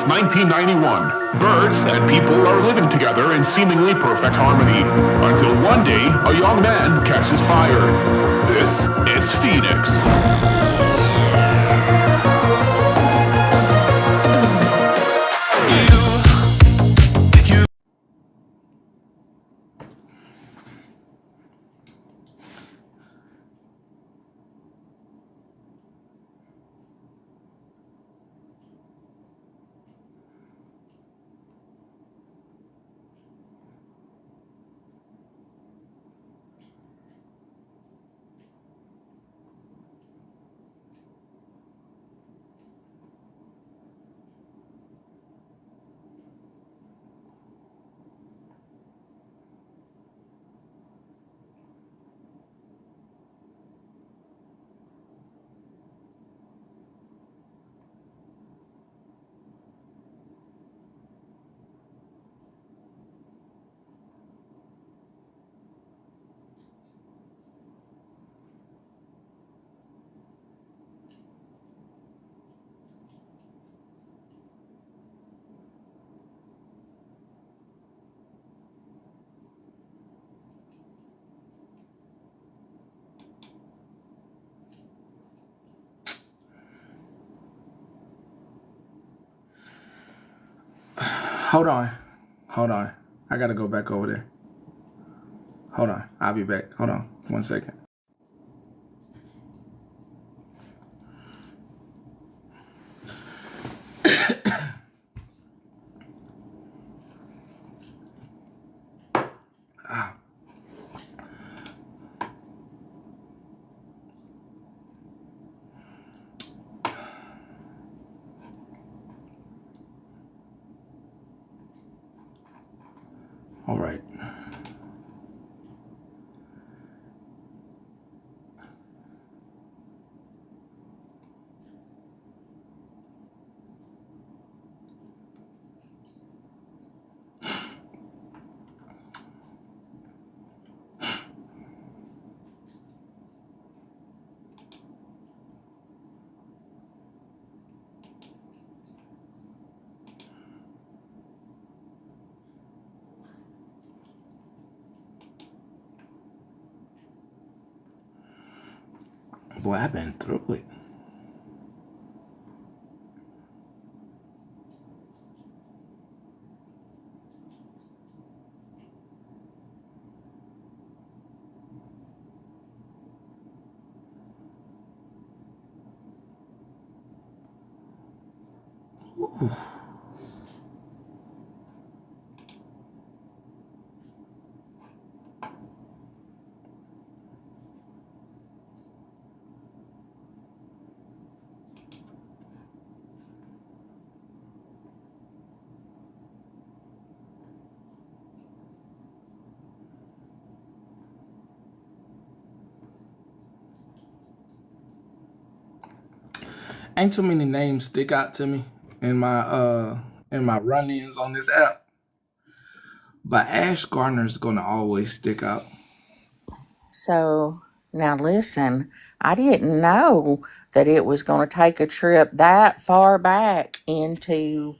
since 1991. Birds and people are living together in seemingly perfect harmony, until one day a young man catches fire. This is Phoenix. Hold on. Hold on. I gotta go back over there. Hold on. I'll be back. Hold on. 1 second. All right. Boy, I've been through it. Ooh. Ain't too many names stick out to me in my run-ins on this app, but Ash Gardner's gonna always stick out. So now listen, I didn't know that it was going to take a trip that far back into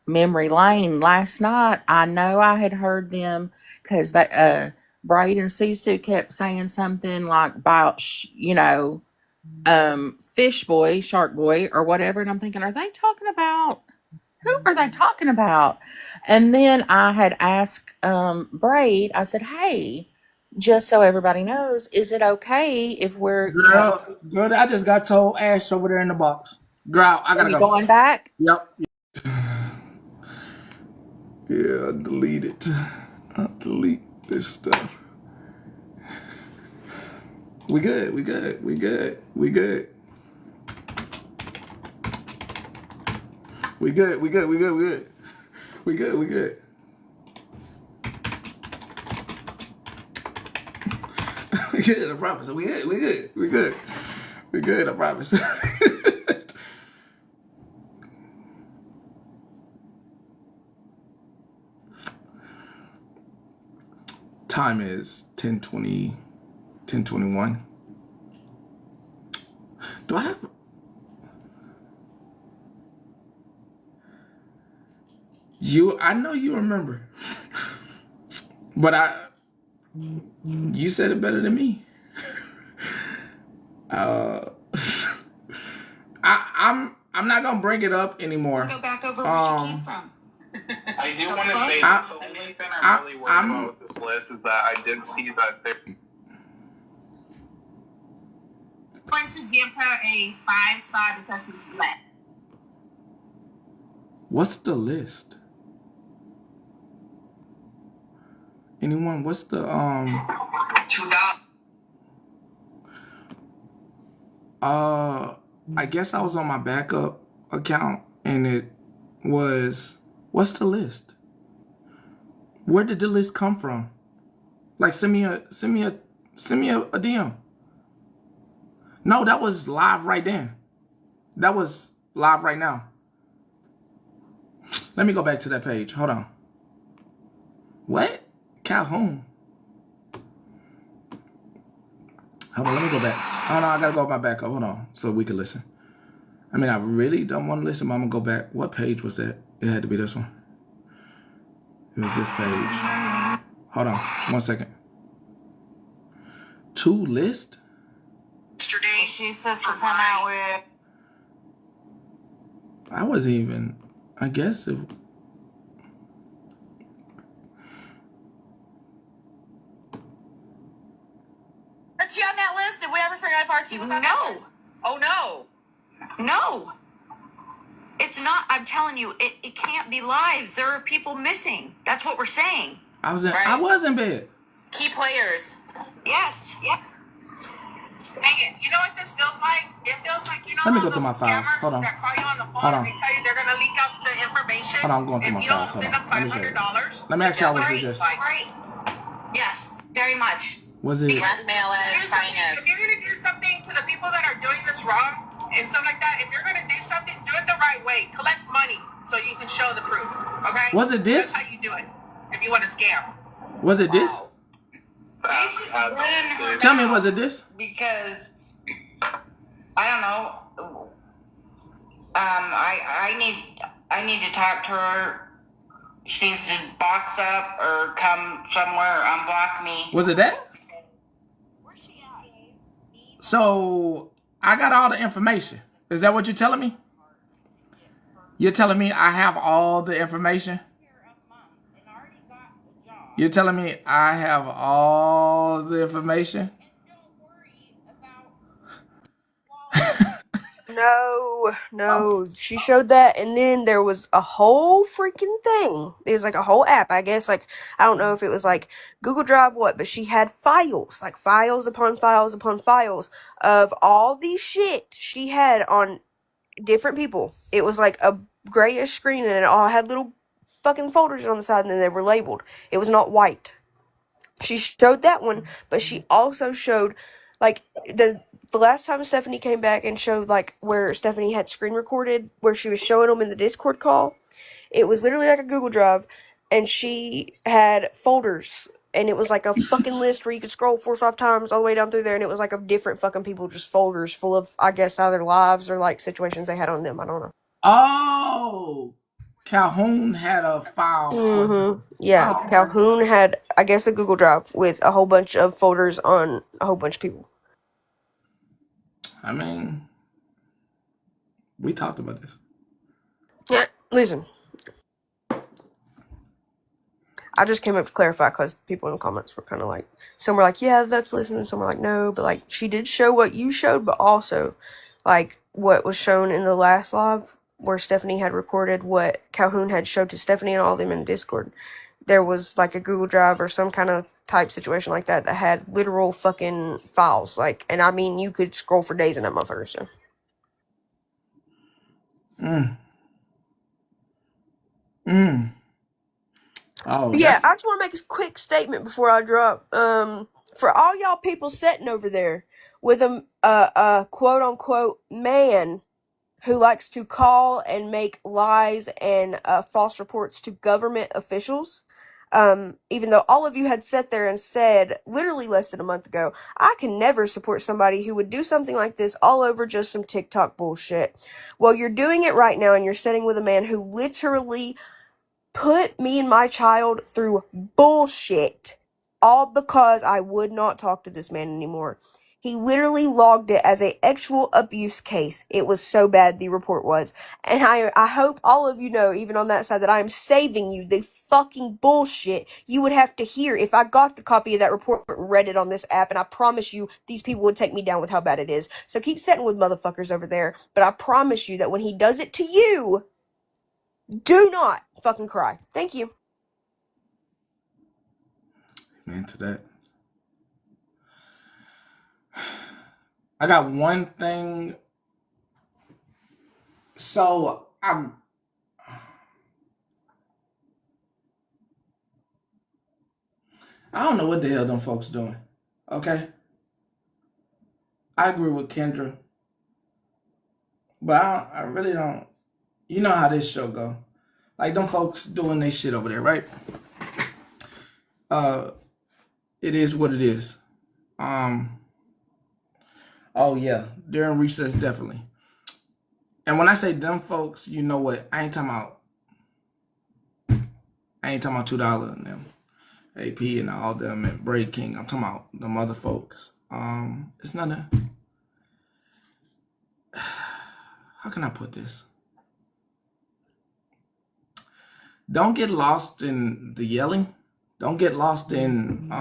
memory lane last night. I know I had heard them because Braid and Sisu kept saying something like about Fish Boy, Shark Boy, or whatever, and I'm thinking, are they talking about? Who are they talking about? And then I had asked Braid. I said, "Hey, just so everybody knows, is it okay if we're Girl, I just got told Ash over there in the box. Girl, I are gotta you go. going back?" Yep. Yeah, delete it. I'll delete this stuff. We good. We good. We good. We good. We good. We good. We good. We good. We good. We good. We good. I promise. We good. We good. We good. We good. I promise. Time is 10:20, 10:21. Do I have? I know you remember, but you said it better than me. Uh, I'm not gonna bring it up anymore. Go back over where she came from. I do want to say this. The only thing I'm really worried about with this list is that I did see that there. I'm going to give her a 5-star because she's black. What's the list? Anyone? What's the $2. I guess I was on my backup account and it was, what's the list? Where did the list come from? Like send me a DM. No, that was live right then. That was live right now. Let me go back to that page. Hold on. What? Calhoun. Hold on, let me go back. Oh no, I gotta go my backup. Hold on, so we can listen. I mean, I really don't want to listen, but I'm gonna go back. What page was that? It had to be this one. It was this page. Hold on, 1 second. To list? Yesterday, she's supposed to come out with. I wasn't even. I guess if. Is she on that list? Did we ever figure out part 2 was on that No. list? Oh no. No. It's not. I'm telling you, it can't be lives. There are people missing. That's what we're saying. I was in. Right. I was in bed. Key players. Yes. Yeah. Megan, you know what this feels like? It feels like, you know, Let me all go through those my files. scammers Hold on. that call you on the phone Hold on. and they tell you they're gonna leak out the information. Hold on, I'm going through my if you don't files. Hold send on. them Let me show you. $500. Let me ask y'all, was it this? Right. Yes, very much. Was it? Blackmail and finance. If you're gonna do something to the people that are doing this wrong and stuff like that, if you're gonna do something, do it the right way. Collect money so you can show the proof. Okay? Was it this? That's how you do it. If you want to scam. Was it this? Tell me, was it this? Because I don't know. I need to talk to her. She needs to box up or come somewhere, unblock me. Was it that? So I got all the information. Is that what you're telling me? You're telling me I have all the information? You're telling me I have all the information? No. She showed that, and then there was a whole freaking thing. It was like a whole app, I guess. Like, I don't know if it was like Google Drive, but she had files, like files upon files upon files of all these shit she had on different people. It was like a grayish screen, and it all had little fucking folders on the side, and then they were labeled. It was not white. She showed that one, but she also showed, like, the last time Stephanie came back and showed, like, where Stephanie had screen recorded, where she was showing them in the Discord call, it was literally like a Google Drive, and she had folders, and it was like a fucking list where you could scroll 4 or 5 times all the way down through there, and it was like of different fucking people, just folders full of, I guess, either lives or, like, situations they had on them. I don't know. Oh, Calhoun had a file. Mm-hmm. Yeah, Calhoun had, I guess, a Google Drive with a whole bunch of folders on a whole bunch of people. I mean, we talked about this. Yeah, listen. I just came up to clarify because people in the comments were kind of like, some were like, yeah, that's listening, some were like, no, but like, she did show what you showed, but also, like, what was shown in the last live, where Stephanie had recorded what Calhoun had showed to Stephanie and all of them in Discord. There was, like, a Google Drive or some kind of type situation like that that had literal fucking files, like, and I mean, you could scroll for days in that motherfucker, so. Oh, Yeah, I just want to make a quick statement before I drop. For all y'all people sitting over there with a quote unquote man who likes to call and make lies and false reports to government officials, even though all of you had sat there and said literally less than a month ago, I can never support somebody who would do something like this all over just some TikTok bullshit. Well, you're doing it right now, and you're sitting with a man who literally put me and my child through bullshit, all because I would not talk to this man anymore. He literally logged it as a sexual abuse case. It was so bad, the report was. And I hope all of you know, even on that side, that I am saving you the fucking bullshit you would have to hear if I got the copy of that report and read it on this app, and I promise you these people would take me down with how bad it is. So keep setting with motherfuckers over there, but I promise you that when he does it to you, do not fucking cry. Thank you. Amen to that. I got one thing. So I don't know what the hell them folks doing. Okay? I agree with Kendra. But I really don't. You know how this show go. Like them folks doing their shit over there, right? It is what it is. Oh yeah, during recess, definitely. And when I say them folks, you know what? I ain't talking about $2 and them, AP and all them and Braid King. I'm talking about them other folks. It's not a. How can I put this? Don't get lost in the yelling. Don't get lost in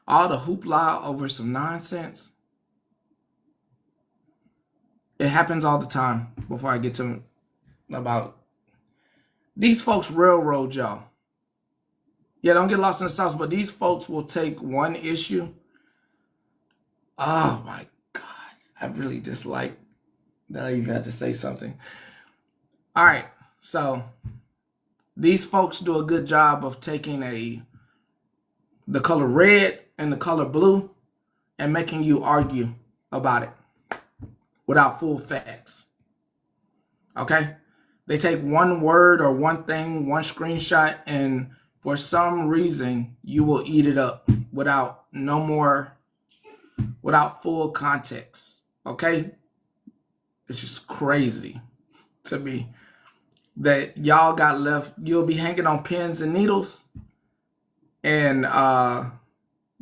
all the hoopla over some nonsense. It happens all the time. Before I get to about these folks railroad y'all. Yeah, don't get lost in the sauce, but these folks will take one issue. Oh my God. I really dislike that I even had to say something. All right. So these folks do a good job of taking the color red and the color blue and making you argue about it without full facts. Okay? They take one word or one thing, one screenshot, and for some reason you will eat it up without full context. Okay? It's just crazy to me that y'all got left. You'll be hanging on pins and needles, and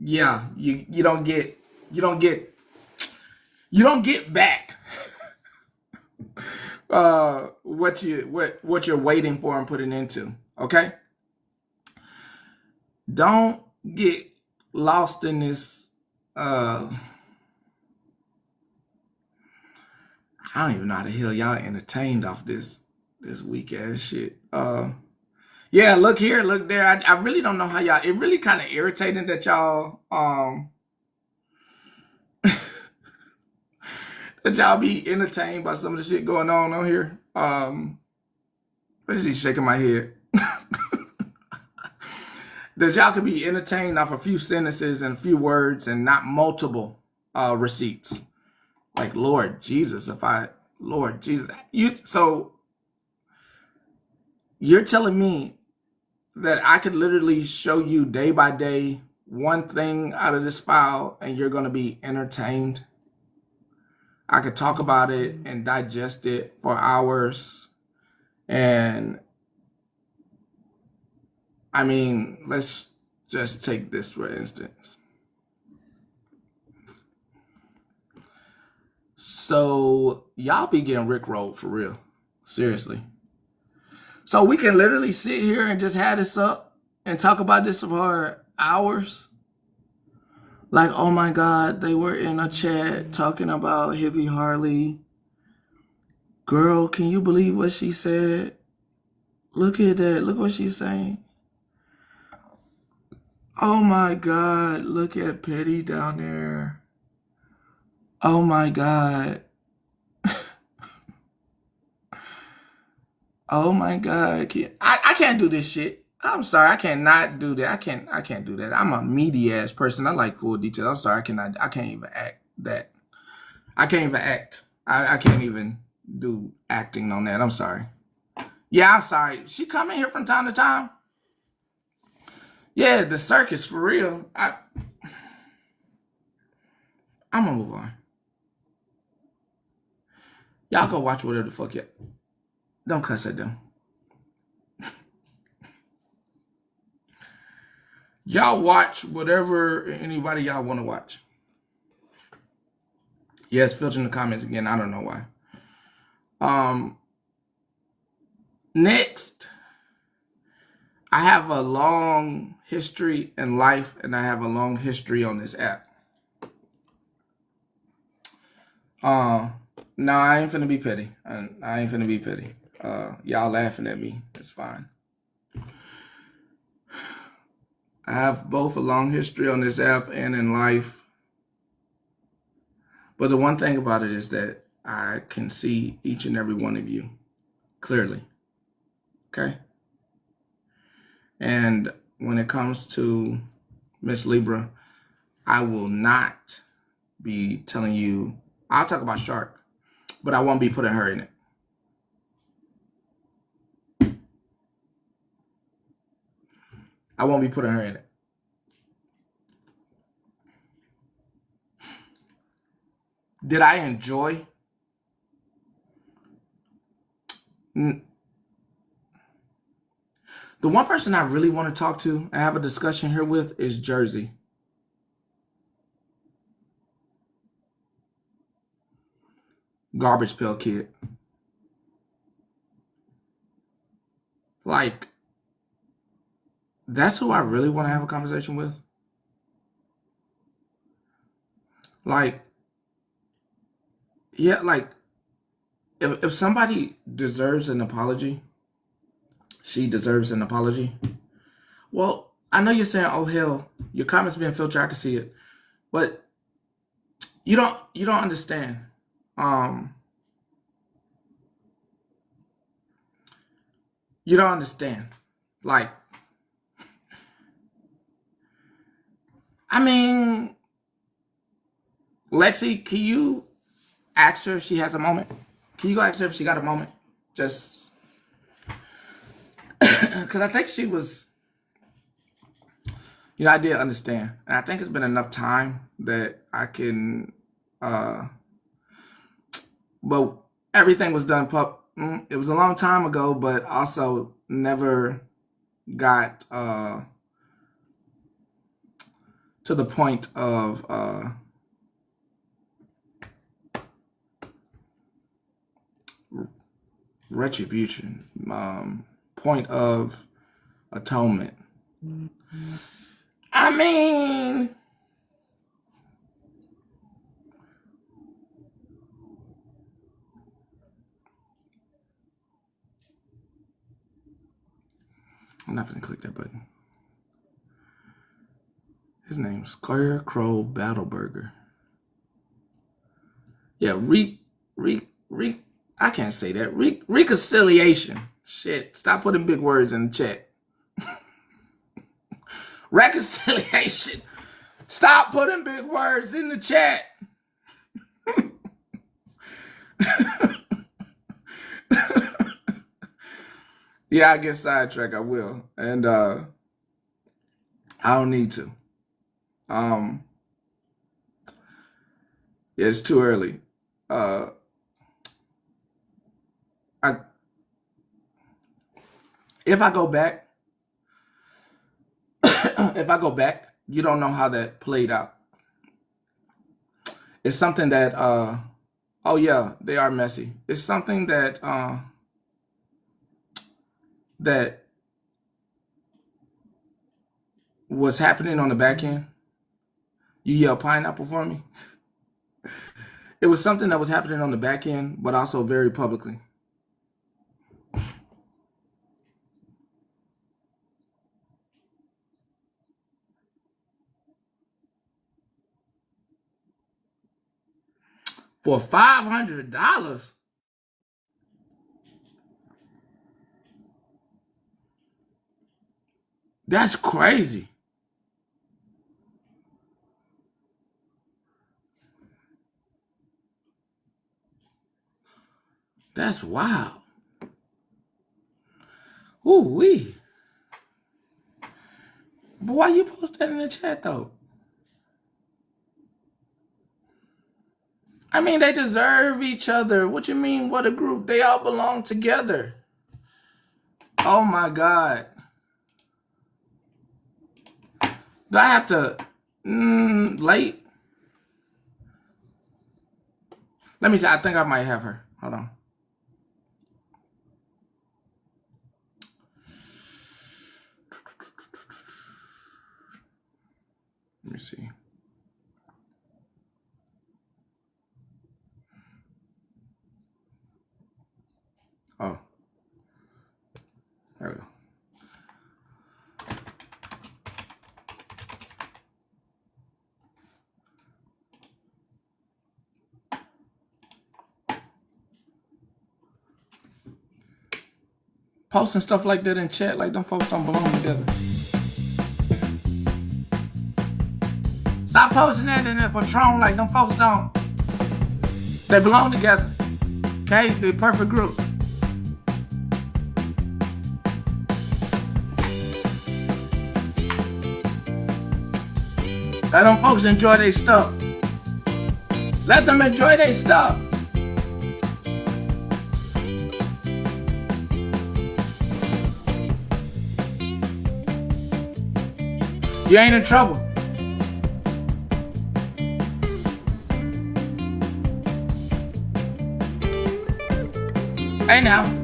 yeah, you don't get back what you're waiting for and putting into. Okay, don't get lost in this. I don't even know how the hell y'all entertained off this weak ass shit. Yeah, look here, look there. I really don't know how y'all. It really kind of irritating that y'all that y'all be entertained by some of the shit going on here. I'm just shaking my head. That y'all could be entertained off a few sentences and a few words and not multiple receipts. Like Lord Jesus, so you're telling me that I could literally show you day by day one thing out of this file and you're going to be entertained? I could talk about it and digest it for hours. And I mean, let's just take this for instance. So y'all be getting rickrolled for real. Seriously. So we can literally sit here and just have this up and talk about this for hours. Like, oh my God, they were in a chat talking about Hivy Harley. Girl, can you believe what she said? Look at that. Look what she's saying. Oh my God, look at Petty down there. Oh my God. Oh my God. I can't do this shit. I'm sorry. I cannot do that. I can't do that. I'm a meaty ass person. I like full detail. I'm sorry. I can't even act that. I can't even act. I can't even do acting on that. I'm sorry. Yeah, I'm sorry. She come in here from time to time. Yeah, the circus for real. I'm gonna move on. Y'all go watch whatever the fuck Don't cuss at them. Y'all watch whatever anybody y'all want to watch. Yes, filter in the comments again. I don't know why. Next, I have a long history in life, and I have a long history on this app. No, I ain't finna be petty. I ain't finna be petty. Y'all laughing at me. It's fine. I have both a long history on this app and in life. But the one thing about it is that I can see each and every one of you clearly. Okay? And when it comes to Miss Libra, I will not be telling you, I'll talk about Shark, but I won't be putting her in it. I won't be putting her in it. Did I enjoy? The one person I really want to talk to and have a discussion here with is Jersey. Garbage Pail Kid. Like, that's who I really want to have a conversation with. Like, yeah, like, if somebody deserves an apology, she deserves an apology. Well, I know you're saying, oh, hell, your comments being filtered, I can see it. But you don't understand. You don't understand. Like, I mean, Lexi, can you ask her if she has a moment? Can you go ask her if she got a moment? Just because I think she was, I did understand. And I think it's been enough time that I can, but everything was done it was a long time ago, but also never got to the point of retribution, point of atonement. I mean, I'm not gonna click that button. His name's Scarecrow Battleburger. Yeah, I can't say that. Reconciliation. Shit, stop putting big words in the chat. Reconciliation. Stop putting big words in the chat. Yeah, I get sidetracked. I will. And I don't need to. Yeah, it's too early. If I go back, you don't know how that played out. It's something that, oh yeah, they are messy. It's something that, that was happening on the back end. You yell pineapple for me? It was something that was happening on the back end, but also very publicly. For $500? That's crazy. That's wild. Ooh wee. But why you post that in the chat though? I mean, they deserve each other. What you mean, what a group? They all belong together. Oh my God. Do I have to late? Let me see. I think I might have her. Hold on. Let me see. Oh, there we go. Posting stuff like that in chat, like them folks don't belong together. Stop posting that in the Patron like them folks don't. They belong together. Okay? They're a perfect group. Let them folks enjoy their stuff. Let them enjoy their stuff. You ain't in trouble. Hey now.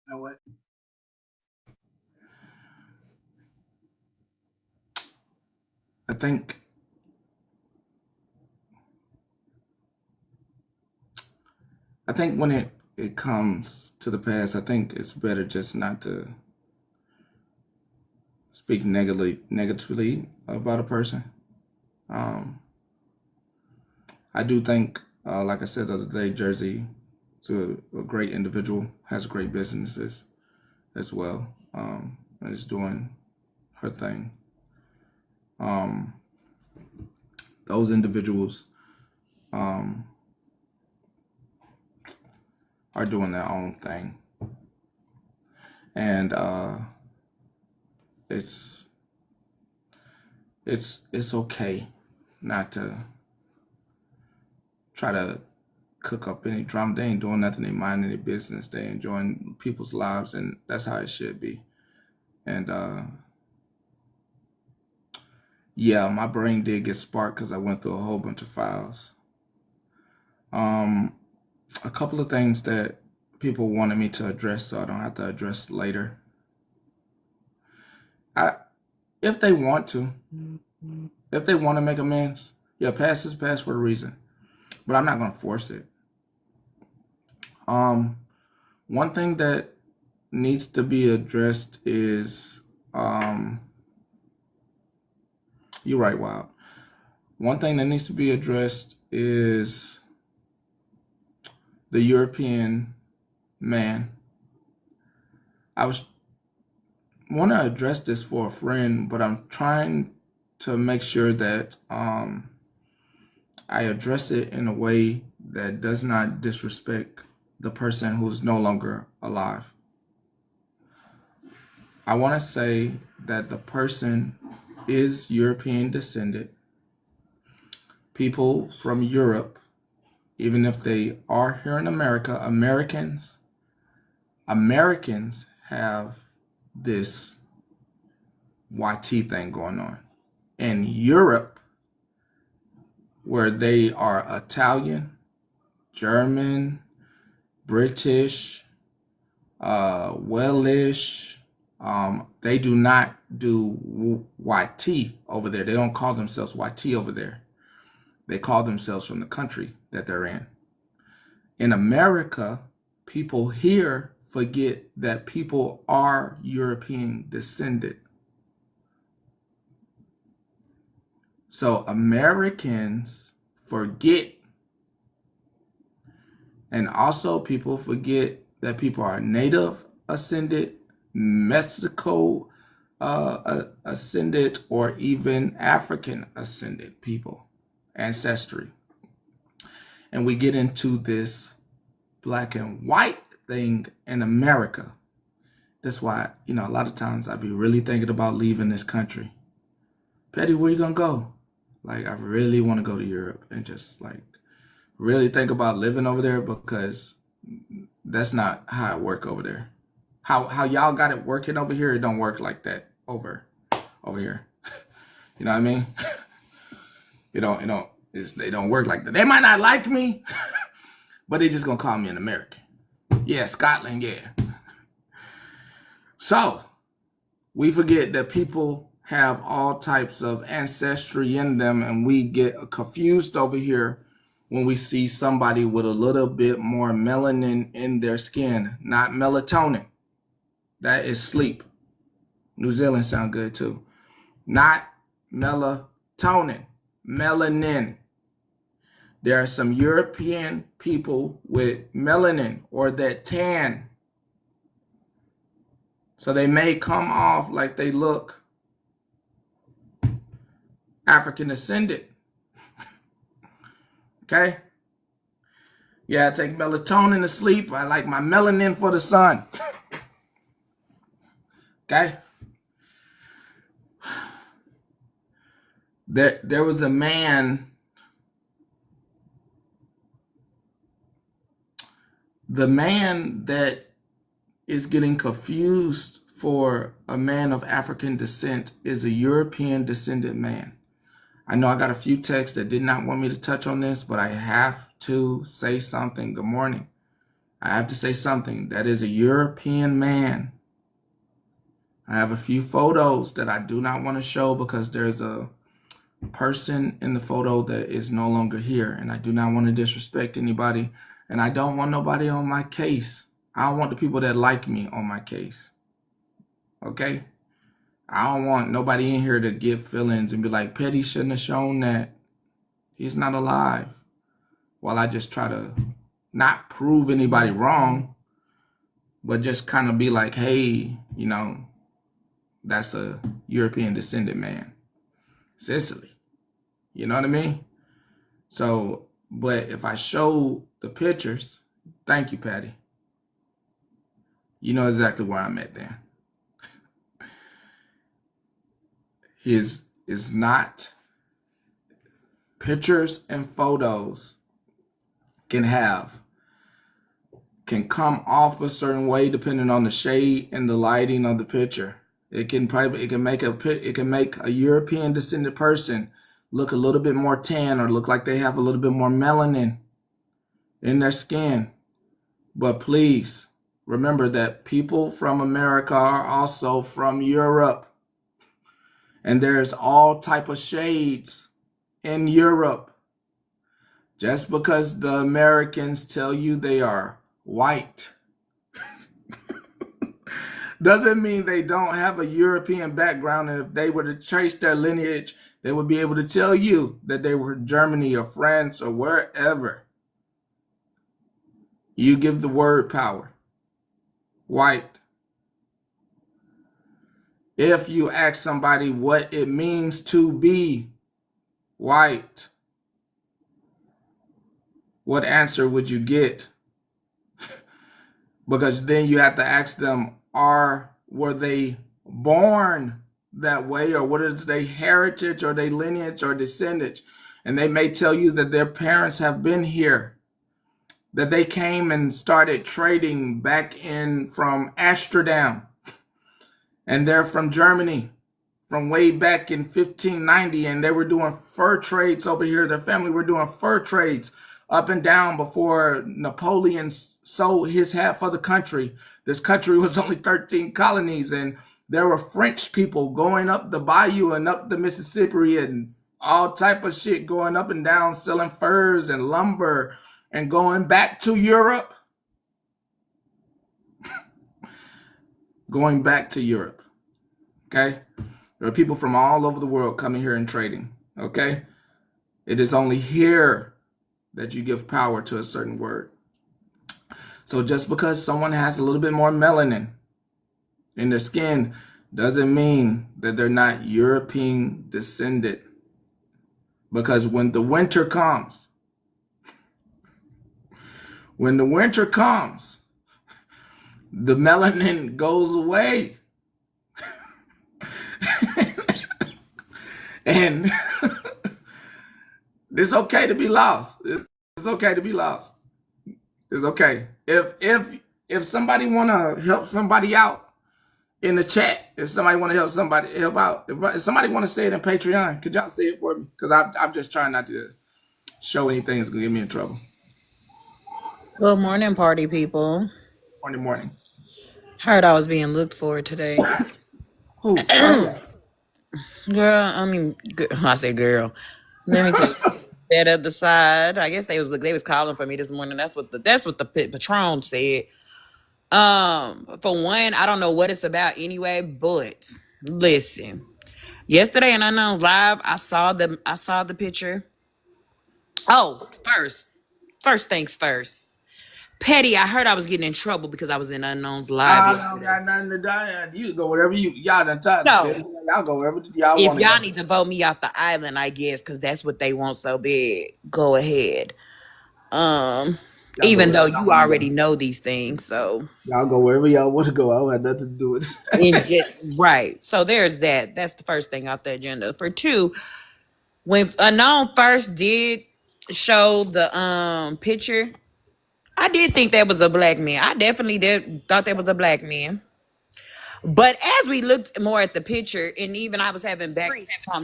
You know what? I think when it comes to the past, I think it's better just not to speak negatively about a person. I do think, like I said the other day, Jersey is a great individual, has great businesses as well, and is doing her thing. Those individuals are doing their own thing, and it's okay not to try to cook up any drama. They ain't doing nothing. They minding their business. They enjoying people's lives, and that's how it should be. And yeah, my brain did get sparked because I went through a whole bunch of files. A couple of things that people wanted me to address, so I don't have to address later. If they want to make amends, yeah, past is past for a reason. But I'm not going to force it. One thing that needs to be addressed is, you're right, Wild. One thing that needs to be addressed is the European man. I want to address this for a friend, but I'm trying to make sure that I address it in a way that does not disrespect the person who's no longer alive. I want to say that the person is European descendant. People from Europe, even if they are here in America, Americans have this YT thing going on. In Europe, where they are Italian, German, British, Welsh, they do not do YT over there. They don't call themselves YT over there. They call themselves from the country that they're in. In America, people here forget that people are European descendant. So Americans forget, and also people forget that people are Native ascended, Mexico ascended, or even African ascended people, ancestry. And we get into this black and white thing in America. That's why, a lot of times I be really thinking about leaving this country. Petty, where you gonna go? Like, I really want to go to Europe and just really think about living over there, because that's not how it work over there. How y'all got it working over here, it don't work like that over here. You know what I mean? They don't work like that. They might not like me, but they just gonna call me an American. Yeah, Scotland, yeah. So we forget that people have all types of ancestry in them, and we get confused over here when we see somebody with a little bit more melanin in their skin, not melatonin. That is sleep. New Zealand sound good too. Not melatonin, melanin. There are some European people with melanin or that tan. So they may come off like they look African descendant. Okay? Yeah, I take melatonin to sleep. I like my melanin for the sun. Okay? There was a man. The man that is getting confused for a man of African descent is a European descendant man. I know I got a few texts that did not want me to touch on this, but I have to say something. Good morning. I have to say something. That is a European man. I have a few photos that I do not want to show because there's a person in the photo that is no longer here, and I do not want to disrespect anybody, and I don't want nobody on my case. I don't want the people that like me on my case. Okay? I don't want nobody in here to get feelings and be like, Petty shouldn't have shown that. He's not alive. While I just try to not prove anybody wrong, but just kind of be like, hey, that's a European descendant man. Sicily. You know what I mean? So, but if I show the pictures, thank you, Patty. You know exactly where I'm at then. His is not pictures and photos can come off a certain way depending on the shade and the lighting of the picture. It can make a European descendant person look a little bit more tan or look like they have a little bit more melanin in their skin. But please remember that people from America are also from Europe. And there's all type of shades in Europe. Just because the Americans tell you they are white. Doesn't mean they don't have a European background, and if they were to trace their lineage, they would be able to tell you that they were Germany or France or wherever. You give the word power. White. If you ask somebody what it means to be white, what answer would you get? Because then you have to ask them, were they born that way, or what is their heritage or their lineage or descendants? And they may tell you that their parents have been here, that they came and started trading back in from Amsterdam, and they're from Germany from way back in 1590, and they were doing fur trades over here. Their family were doing fur trades up and down before Napoleon sold his half of the country. This country was only 13 colonies, and there were French people going up the bayou and up the Mississippi and all type of shit going up and down, selling furs and lumber and going back to Europe. Going back to Europe. Okay? There are people from all over the world coming here and trading. Okay? It is only here that you give power to a certain word. So just because someone has a little bit more melanin in their skin doesn't mean that they're not European descended. Because when the winter comes, the melanin goes away. And it's okay to be lost. It's okay to be lost. It's okay. If somebody want to help somebody out in the chat, if somebody want to help out, if somebody want to say it in Patreon, could y'all say it for me? Because I'm just trying not to show anything that's going to get me in trouble. Good morning, party people. Morning. Heard I was being looked for today. Who? Girl, I say girl. Let me tell you. That other side. I guess they was calling for me this morning. That's what the patron said. For one, I don't know what it's about anyway, but listen. Yesterday in Unknown's Live, I saw the picture. Oh, first things first. Petty, I heard I was getting in trouble because I was in Unknown's Live yesterday. I don't got nothing to do. You go wherever y'all done touched. No. Y'all go wherever y'all want. If y'all need to vote me off the island, I guess, because that's what they want so big. Go ahead. Even though you already know these things, so y'all go wherever y'all want to go. I don't have nothing to do with it. Right. So there's that. That's the first thing off the agenda. For two, when Unknown first did show the picture, I did think that was a black man. I definitely thought that was a black man. But as we looked more at the picture, and even I was having back...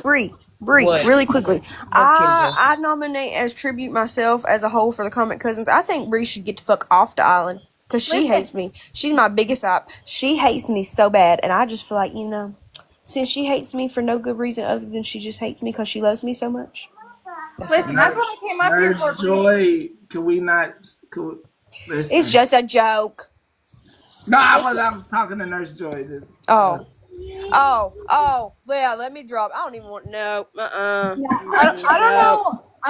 Bree, really quickly. I nominate as tribute myself as a whole for the Comic Cousins. I think Bree should get the fuck off the island because she hates me. She's my biggest op. She hates me so bad, and I just feel like, since she hates me for no good reason other than she just hates me because she loves me so much. Listen, that's what I came up here for. Joy, can we not... Listen. It's just a joke. No, I was talking to Nurse Joy. Oh, well, let me drop. I don't even want I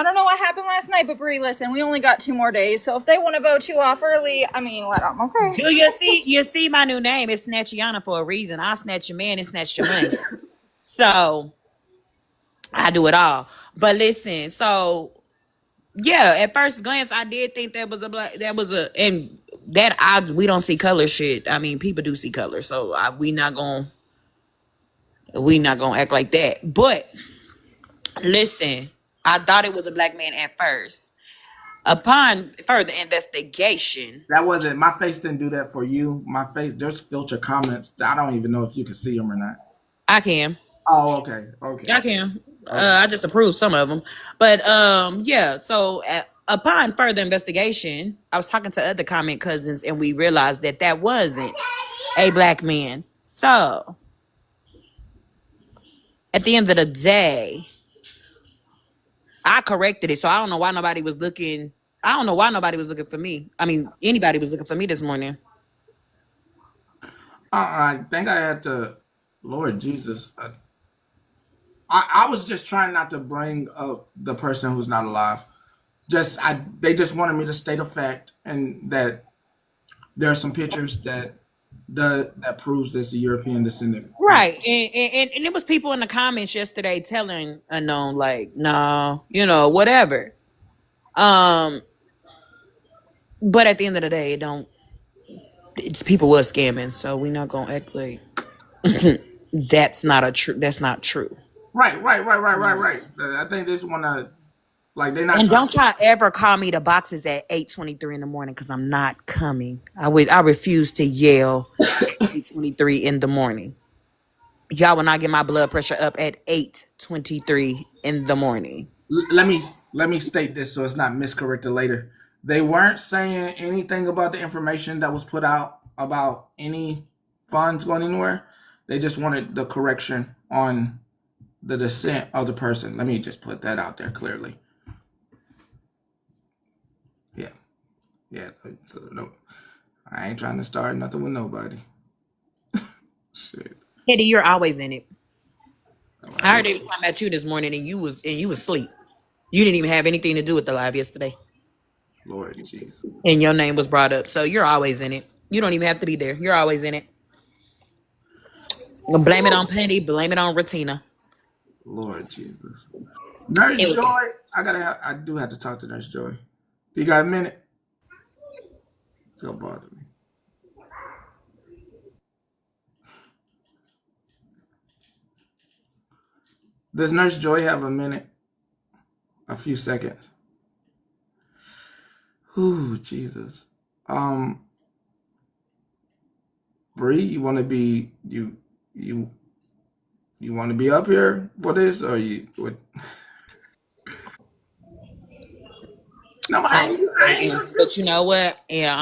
don't know what happened last night, but Bree, listen, we only got 2 more days, so if they want to vote you off early, let them. Okay. Do you see my new name? It's Snatchiana for a reason. I snatch your man and snatch your money. So I do it all. But listen, so yeah, at first glance, I did think we don't see color shit. I mean, people do see color, so we not gonna act like that. But listen, I thought it was a black man at first. Upon further investigation, that wasn't my face. Didn't do that for you. My face. There's filter comments. I don't even know if you can see them or not. I can. Oh, okay. I can. Okay. I just approved some of them, but yeah. So upon further investigation, I was talking to other Comic Cousins, and we realized that wasn't a black man. So at the end of the day, I corrected it. So I don't know why nobody was looking I don't know why nobody was looking for me. I mean, anybody was looking for me this morning. I think I had to. Lord Jesus, I was just trying not to bring up the person who's not alive. They just wanted me to state a fact, and that there are some pictures that proves this a European descendant. Right. And it was people in the comments yesterday telling Unknown, like, no, whatever. But at the end of the day, it's people were scamming, so we're not gonna act like that's not true. Right. I think they just want to, like, they're not And trying. don't y'all ever call me to boxes at 8:23 in the morning, because I'm not coming. I refuse to yell at 8:23 in the morning. Y'all will not get my blood pressure up at 8:23 in the morning. Let me state this so it's not miscorrected later. They weren't saying anything about the information that was put out about any funds going anywhere. They just wanted the correction on the descent of the person. Let me just put that out there clearly. Yeah. So no, I ain't trying to start nothing with nobody. Shit. Eddie, you're always in it. I heard they was talking about you this morning, and you was asleep. You didn't even have anything to do with the live yesterday. Lord Jesus. And your name was brought up, so you're always in it. You don't even have to be there. You're always in it. Blame it on Penny. Blame it on Ratina. Lord Jesus. Nurse Joy. I do have to talk to Nurse Joy. Do you got a minute? It's gonna bother me. Does Nurse Joy have a minute? A few seconds. Ooh, Jesus. Bree, you want to be you want to be up here for this, or you would? No, but you know what? Yeah,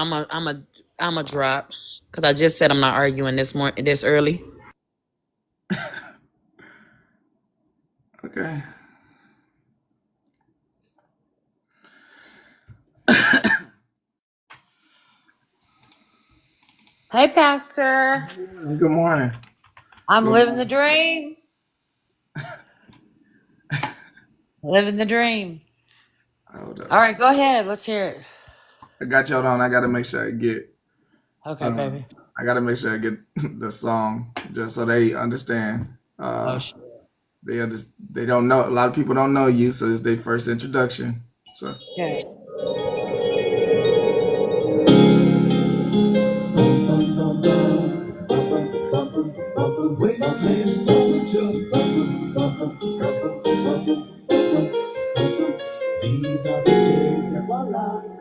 I'm a drop, because I just said I'm not arguing this early. Okay. Hey, Pastor. Good morning. I'm living the dream. Living the dream. Hold up. All right, go ahead. Let's hear it. I got y'all on. I got to make sure I get. Okay, baby. I got to make sure I get the song just so they understand. Shit. They don't know. A lot of people don't know you, so it's their first introduction. So. Okay. These are the days of our lives,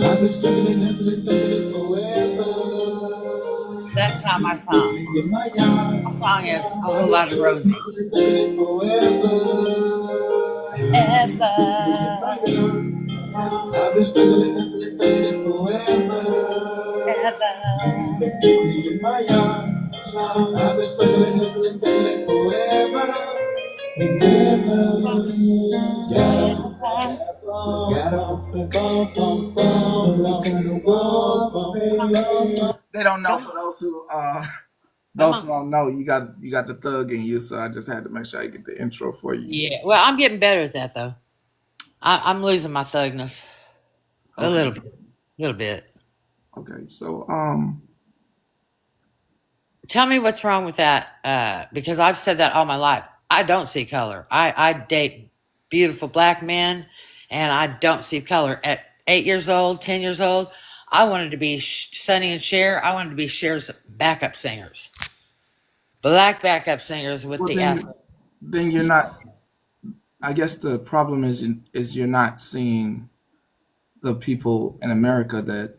I've been struggling, hustling, thugging it forever. That's not my song. My song is A Whole Lot of Rosie. Ever. I've been struggling, hustling, thugging it forever. Ever. In my yard, I've been struggling, hustling, thugging it forever. And never They don't know. For those who don't know, you got the thug in you. So I just had to make sure I get the intro for you. Yeah, well, I'm getting better at that though. I'm losing my thugness a little bit. Okay, so tell me what's wrong with that, because I've said that all my life. I don't see color. I date beautiful black men, and I don't see color. At 8 years old, 10 years old, I wanted to be Sonny and Cher. I wanted to be Cher's backup singers. Black backup singers with the Afro. Then you're not. I guess the problem is you're not seeing the people in America that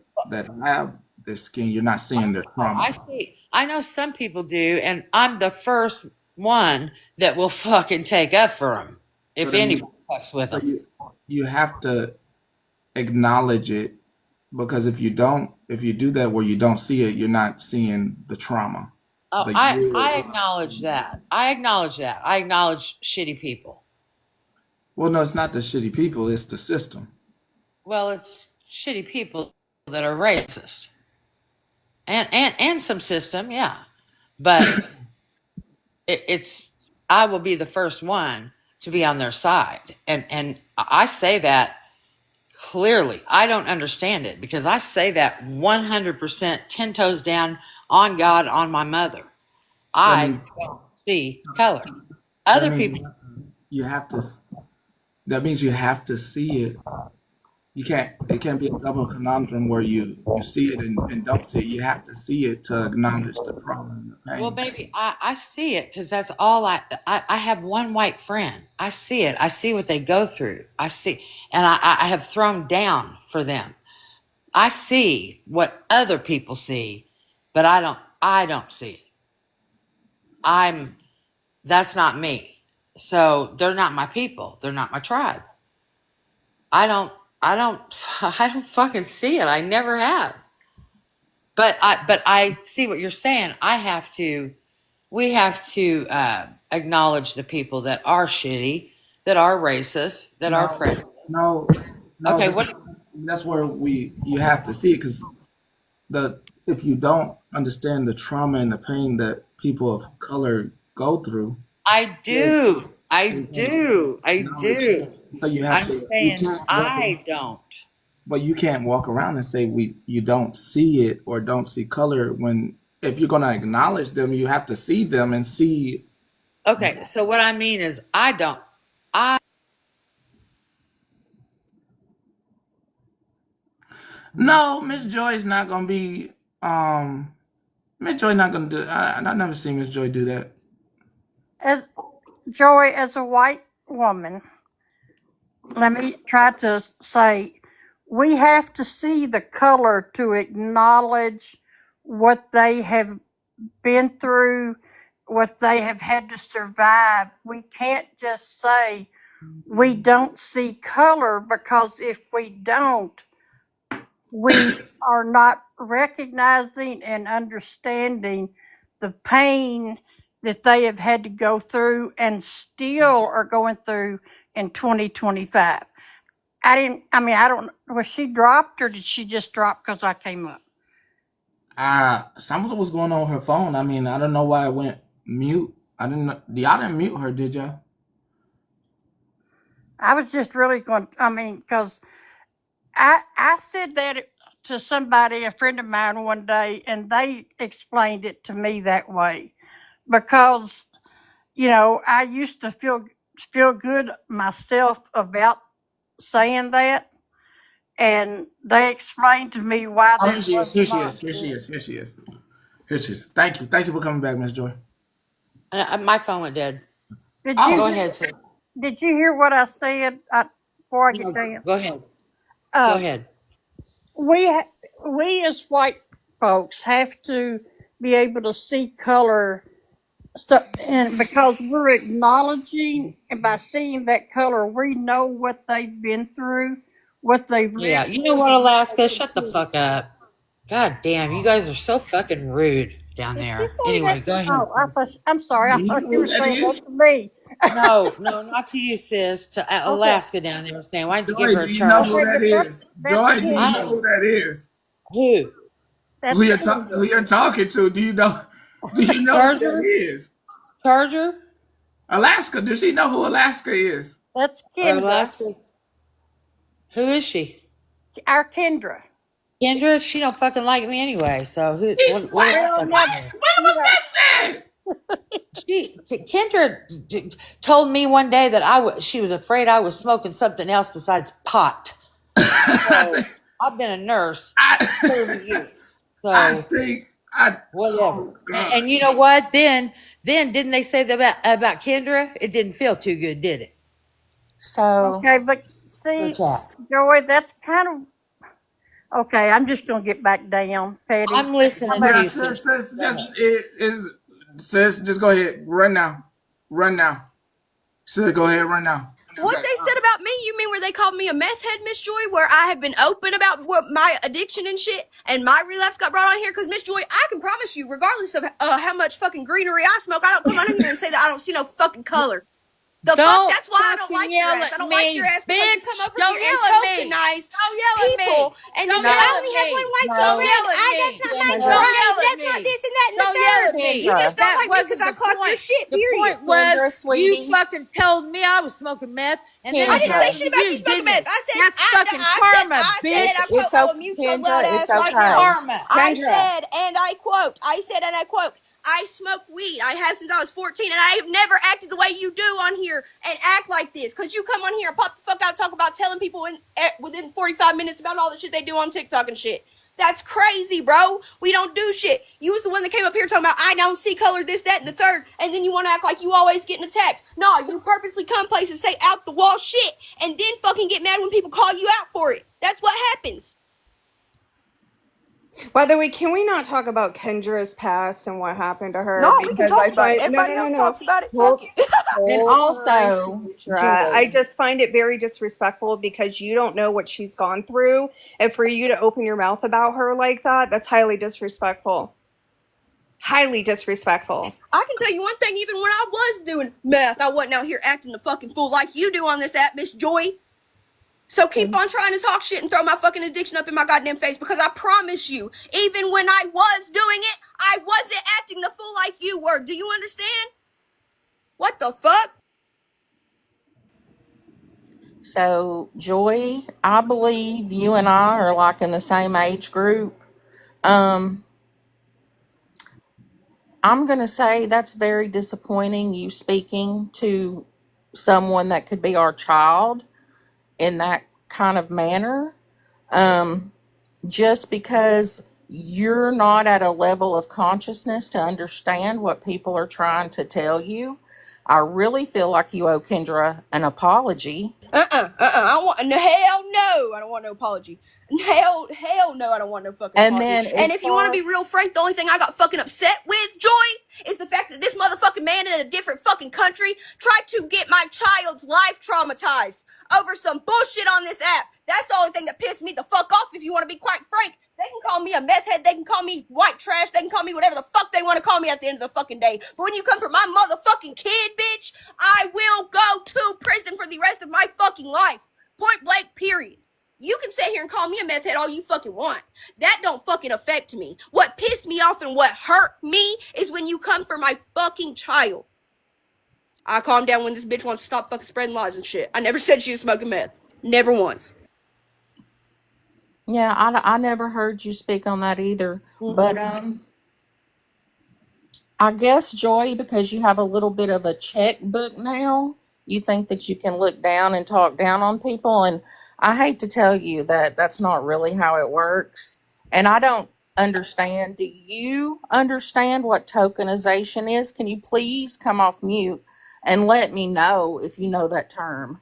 have this skin. You're not seeing their trauma. I know some people do, and I'm the first one that will fucking take up for them if anybody fucks with them. You have to acknowledge it, because if you do that where you don't see it, you're not seeing the trauma. I acknowledge that. I acknowledge shitty people. Well, no, it's not the shitty people. It's the system. Well, it's shitty people that are racist, and some system, yeah. But it's I will be the first one to be on their side, and I say that clearly. I don't understand it because I say that 100%, 10 toes down, on God, on my mother. That I means don't see color. that Other means people, you have to. That means you have to see it. You can't. It can't be a double conundrum where you see it and don't see it. You have to see it to acknowledge the trauma and the well, pain. baby, I see it because that's all I have one white friend. I see it. I see what they go through. I see, and I have thrown down for them. I see what other people see, but I don't see it. That's not me. So they're not my people. They're not my tribe. I don't, I don't, I don't fucking see it. I never have. But I see what you're saying. We have to acknowledge the people that are shitty, that are racist, that are No, prejudiced. no. Okay, what? That's where you have to see it because if you don't understand the trauma and the pain that people of color go through, I then do. I you can't do. I acknowledge do. it. So you have I'm to. You saying can't walk around, I don't. but you can't walk around and say you don't see it or don't see color when if you're gonna acknowledge them, you have to see them and see. Okay, so what I mean is I don't. I No, Miss Joy is not gonna be. Miss Joy not gonna do. I never seen Miss Joy do that. As Joy, as a white woman, let me try to say, we have to see the color to acknowledge what they have been through, what they have had to survive. We can't just say we don't see color because if we don't, we are not recognizing and understanding the pain that they have had to go through and still are going through in 2025. I don't, was she dropped or did she just drop because I came up? Something was going on with her phone. I mean, I don't know why it went mute. I didn't know. Y'all didn't mute her, did y'all? I was just really going, because I said that to somebody, a friend of mine one day, and they explained it to me that way because I used to feel good myself about saying that, and they explained to me why Oh, here that she is. was Here she not is. Here she good. is. Here she is. Here she is. Thank you. Thank you for coming back, Miss Joy. my phone went dead. Did Oh, Go you ahead, sis. did you hear what I said before I get No, down? go ahead. Go Um, ahead. we we as white folks have to be able to see color. So, and because we're acknowledging, and by seeing that color, we know what they've been through, what they've Yeah, lived you know through, what, and what they Alaska? can Shut the do. fuck up. God damn, you guys are so fucking rude down Did she there. say Anyway, that? go ahead, Oh, sis. I'm sorry. I do you thought know you who were that saying that is? to me. No, no, not to you, sis. To Okay. Alaska down there saying, why didn't you give Joy, her do a you know who charger? Okay, that but is? that's Joy, do you know Kendra. I who that is? who? That's Who Kendra. you're talking to? Do you know? Do you know who that Charger? is? Charger? Alaska. Does she know who Alaska is? That's Or Kendra. Alaska? Who is she? Our Kendra. Kendra? She don't fucking like me anyway. So who? What do I Well, fucking now, know? When was that said? Kendra told me one day that she was afraid I was smoking something else besides pot. I So think. I've been a nurse 30 I, years. I So think. I. whatever. Oh God. And you know what? Then didn't they say that about Kendra? It didn't feel too good, did it? So, okay, but For a see, chat. Joy, that's kind of okay. I'm just gonna get back down, Petty. I'm listening to Yeah, you, sis. sis, Go ahead. just it is. Sis, just go ahead. Run now. Run now. Sis, go ahead. Run now. What Okay. they said about me, you mean where they called me a meth head, Miss Joy, where I have been open about what my addiction and shit, and my relapse got brought on here? Because, Miss Joy, I can promise you, regardless of how much fucking greenery I smoke, I don't come on in here and say that I don't see no fucking color. The fuck? Don't That's why I don't fucking like your yell ass. at I don't like your me, ass because you come bitch. over Don't here and yell at me. tokenize Don't yell at me. people and then Don't say, I yell at only have me. one white No. Don't friend. yell at That's me. not my Kendra. Don't tribe. yell at That's not me. this and that and the Don't yell third. at me. You just Kendra. don't That like me because wasn't I the clock your point. shit, The period. point was Kendra, you sweetie. fucking told me I was smoking meth, and then I it didn't say Kendra. happened shit to about you you, smoking didn't meth. it? That's fucking karma, I said, and bitch. I quote, It's I okay, will mute your loud Kendra. It's ass right Fucking now. okay. karma. I Kendra. said, and I quote, I smoke weed. I have since I was 14, and I have never acted the way you do on here and act like this. Because you come on here and pop the fuck out and talk about telling people within 45 minutes about all the shit they do on TikTok and shit. That's crazy, bro. We don't do shit. You was the one that came up here talking about, I don't see color, this, that, and the third, and then you want to act like you always getting attacked. No, you purposely come places, say out the wall shit, and then fucking get mad when people call you out for it. That's what happens. By the way, can we not talk about Kendra's past and what happened to her? No, we can Because talk I about it. find Everybody else talks about it. Fuck it. And also, I Joy. just find it very disrespectful because you don't know what she's gone through, and for you to open your mouth about her like that's highly disrespectful. Highly disrespectful. I can tell you one thing, even when I was doing meth, I wasn't out here acting the fucking fool like you do on this app, Miss Joy. So keep on trying to talk shit and throw my fucking addiction up in my goddamn face, because I promise you, even when I was doing it, I wasn't acting the fool like you were. Do you understand? What the fuck? So, Joy, I believe you and I are like in the same age group. I'm going to say that's very disappointing, you speaking to someone that could be our child in that kind of manner. Just because you're not at a level of consciousness to understand what people are trying to tell you, I really feel like you owe Kendra an apology. Hell no, I don't want no apology. Hell no, I don't want no fucking And apology. then And as if you want to far be real frank, the only thing I got fucking upset with, Joy, is the fact that this motherfucking man in a different fucking country tried to get my child's life traumatized over some bullshit on this app. That's the only thing that pissed me the fuck off, if you want to be quite frank. They can call me a meth head, they can call me white trash, they can call me whatever the fuck they want to call me at the end of the fucking day. But when you come for my motherfucking kid, bitch, I will go to prison for the rest of my fucking life. Point blank, period. You can sit here and call me a meth head all you fucking want. That don't fucking affect me. What pissed me off and what hurt me is when you come for my fucking child. I calm down when this bitch wants to stop fucking spreading lies and shit. I never said she was smoking meth. Never once. Yeah, I never heard you speak on that either. But I guess, Joy, because you have a little bit of a checkbook now, you think that you can look down and talk down on people. And I hate to tell you that that's not really how it works. And I don't understand. Do you understand what tokenization is? Can you please come off mute and let me know if you know that term?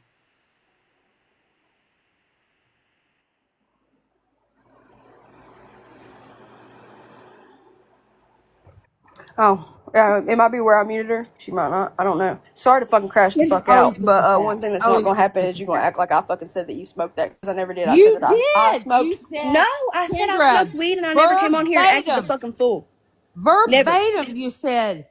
Oh, it might be where I muted her. She might not. I don't know. Sorry to fucking crash the fuck out. But one thing that's not gonna happen is you're gonna act like I fucking said that you smoked that, because I never did. I You said that I did. smoked. You said, No, I said I Kendra, smoked weed and I never came on here and acted the verbatim. fucking fool. Verbatim, Never. you said,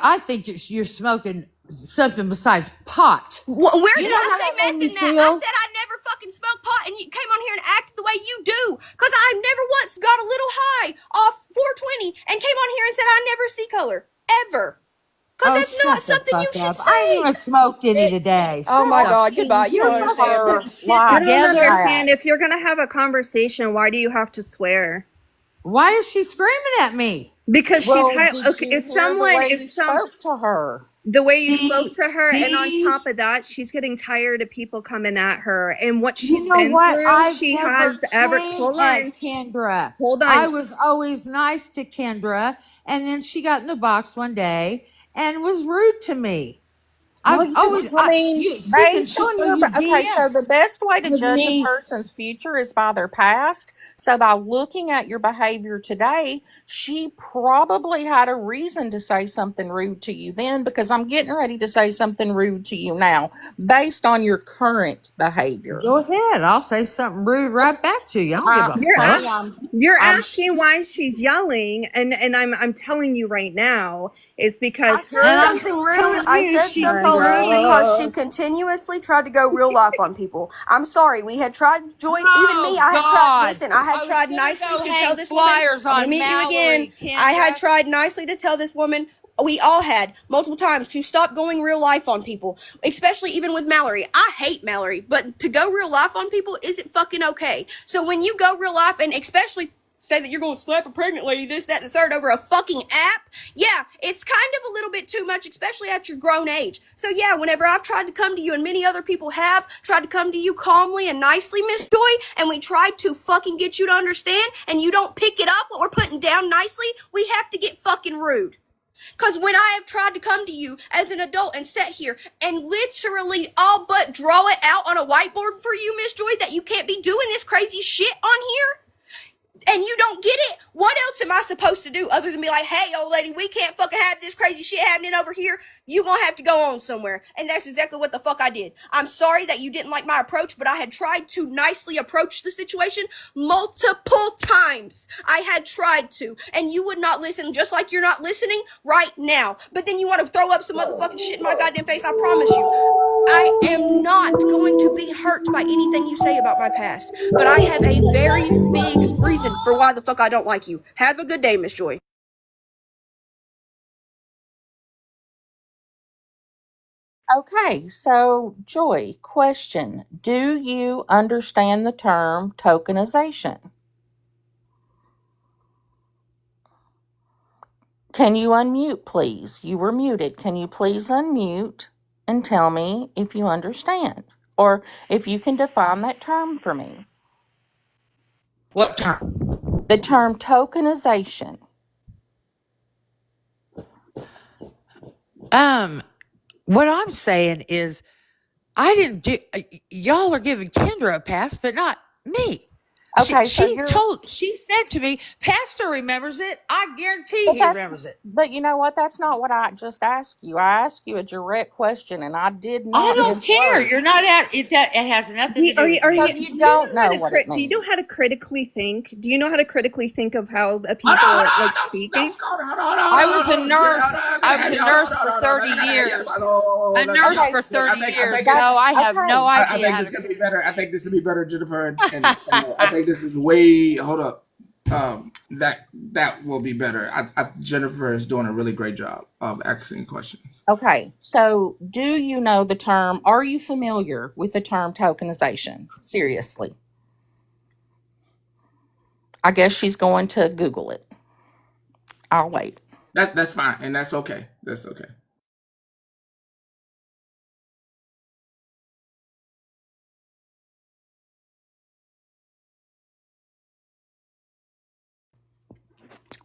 I think you're smoking something besides pot. Where You did know I how say that made meth me in that? I feel? said I never fucking smoked pot, and you came on here and acted the way you do. Because I never once got a little high off 420 and came on here and said I never see color. Ever. Because that's not something you should say. I haven't smoked any today. Oh my Shut God, goodbye. You don't understand. Put shit I don't together. understand. If you're gonna have a conversation, why do you have to swear? Why is she screaming at me? Because Well, she's did okay. you If hear someone, the way if you some, spoke to her? the way you spoke to her, and on Steve, top of that, she's getting tired of people coming at her, and what she's you know been what? through. I've She never has ever. came Hold at on. Kendra. Hold I on. was always nice to Kendra, and then she got in the box one day and was rude to me. Well, I've always, I mean, she can based show on your, you okay, so the DMs best way to with judge a me. person's future is by their past. So by looking at your behavior today, she probably had a reason to say something rude to you then, because I'm getting ready to say something rude to you now based on your current behavior. Go ahead. I'll say something rude right back to you. I don't give a fuck. You're asking why she's yelling, and I'm telling you right now is because I said something rude. I said something rude because she continuously tried to go real life on people. I'm sorry. We had tried, Joy, even me, I had tried, listen, I had tried nicely to tell this woman, I'm going to meet you again. I had tried nicely to tell this woman, we all had multiple times, to stop going real life on people, especially even with Mallory. I hate Mallory, but to go real life on people isn't fucking okay. So when you go real life, and especially say that you're going to slap a pregnant lady, this, that, and the third over a fucking app, yeah, it's kind of a little bit too much, especially at your grown age. So yeah, whenever I've tried to come to you, and many other people have tried to come to you calmly and nicely, Miss Joy, and we tried to fucking get you to understand, and you don't pick it up what we're putting down nicely, we have to get fucking rude. Because when I have tried to come to you as an adult and sit here and literally all but draw it out on a whiteboard for you, Miss Joy, that you can't be doing this crazy shit on here, and you don't get it, what else am I supposed to do other than be like, hey, old lady, we can't fucking have this crazy shit happening over here. You gonna have to go on somewhere. And that's exactly what the fuck I did. I'm sorry that you didn't like my approach, but I had tried to nicely approach the situation multiple times. I had tried to, and you would not listen, just like you're not listening right now. But then you want to throw up some motherfucking shit in my goddamn face. I promise you, I am not going to be hurt by anything you say about my past, but I have a very big reason for why the fuck I don't like you. Have a good day, Miss Joy. Okay, so Joy, question. Do you understand the term tokenization? Can you unmute, please? You were muted. Can you please unmute and tell me if you understand? Or if you can define that term for me. What term? The term tokenization. What I'm saying is, I didn't do. Y'all are giving Kendra a pass, but not me. Okay, She said to me, Pastor remembers it. I guarantee he remembers it. But you know what? That's not what I just asked you. I asked you a direct question, and I did not. I don't care. You're not at it. That it has nothing to do. You don't know what it means. Do you know how to critically think? Do you know how to critically think of how the people are like speaking? I was a nurse. I was a nurse for 30 years. A nurse for 30 years. No, I have no idea. I think this is gonna be better. I think this will be better, Jennifer. And I think this is way. Hold up. That will be better. Jennifer is doing a really great job of asking questions. Okay, so do you know the term? Are you familiar with the term tokenization? Seriously, I guess she's going to Google it. I'll wait. That's fine, and that's okay. That's okay.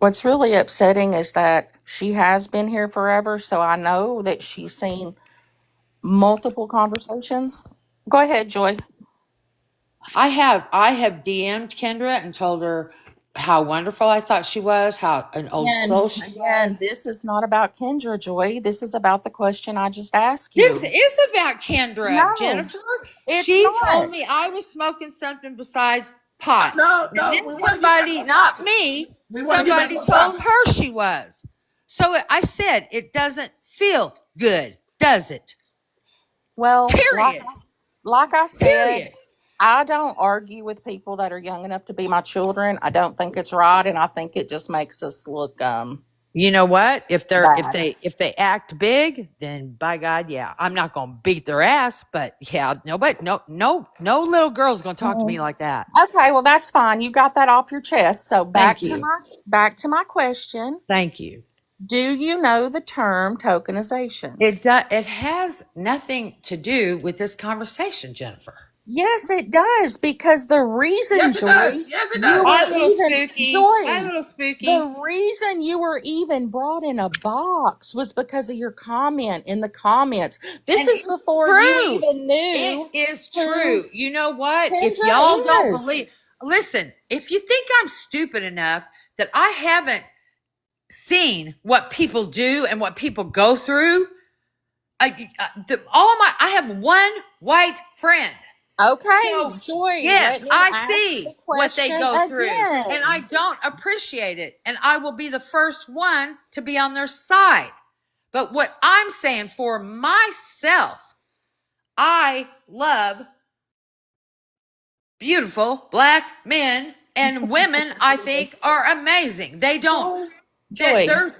What's really upsetting is that she has been here forever, so I know that she's seen multiple conversations. Go ahead, Joy. I have DM'd Kendra and told her how wonderful I thought she was, how an old soul she was. This is not about Kendra, Joy. This is about the question I just asked you. This is about Kendra, Jennifer. She told me I was smoking something besides pot. And then somebody, not me, somebody told her she was. So I said, it doesn't feel good, does it? Well, period. Like I said, I don't argue with people that are young enough to be my children. I don't think it's right, and I think it just makes us look you know what? If bad. if they act big, then by God, yeah, I'm not gonna beat their ass, but yeah, no little girl's gonna talk to me like that. Okay, well that's fine. You got that off your chest. So back to my question. Thank you. Do you know the term tokenization? It has nothing to do with this conversation, Jennifer. Yes, it does, because the reason, Yes, it does. Yes, it does. A little spooky. The reason you were even brought in a box was because of your comment in the comments. This is before you even knew. It is true. You know what? If y'all don't believe, listen, if you think I'm stupid enough that I haven't seen what people do and what people go through, I have one white friend. Okay, so, Joy. Yes, I see what they go through, and I don't appreciate it. And I will be the first one to be on their side. But what I'm saying for myself, I love beautiful black men and women. I think are amazing. They don't. Joy, Their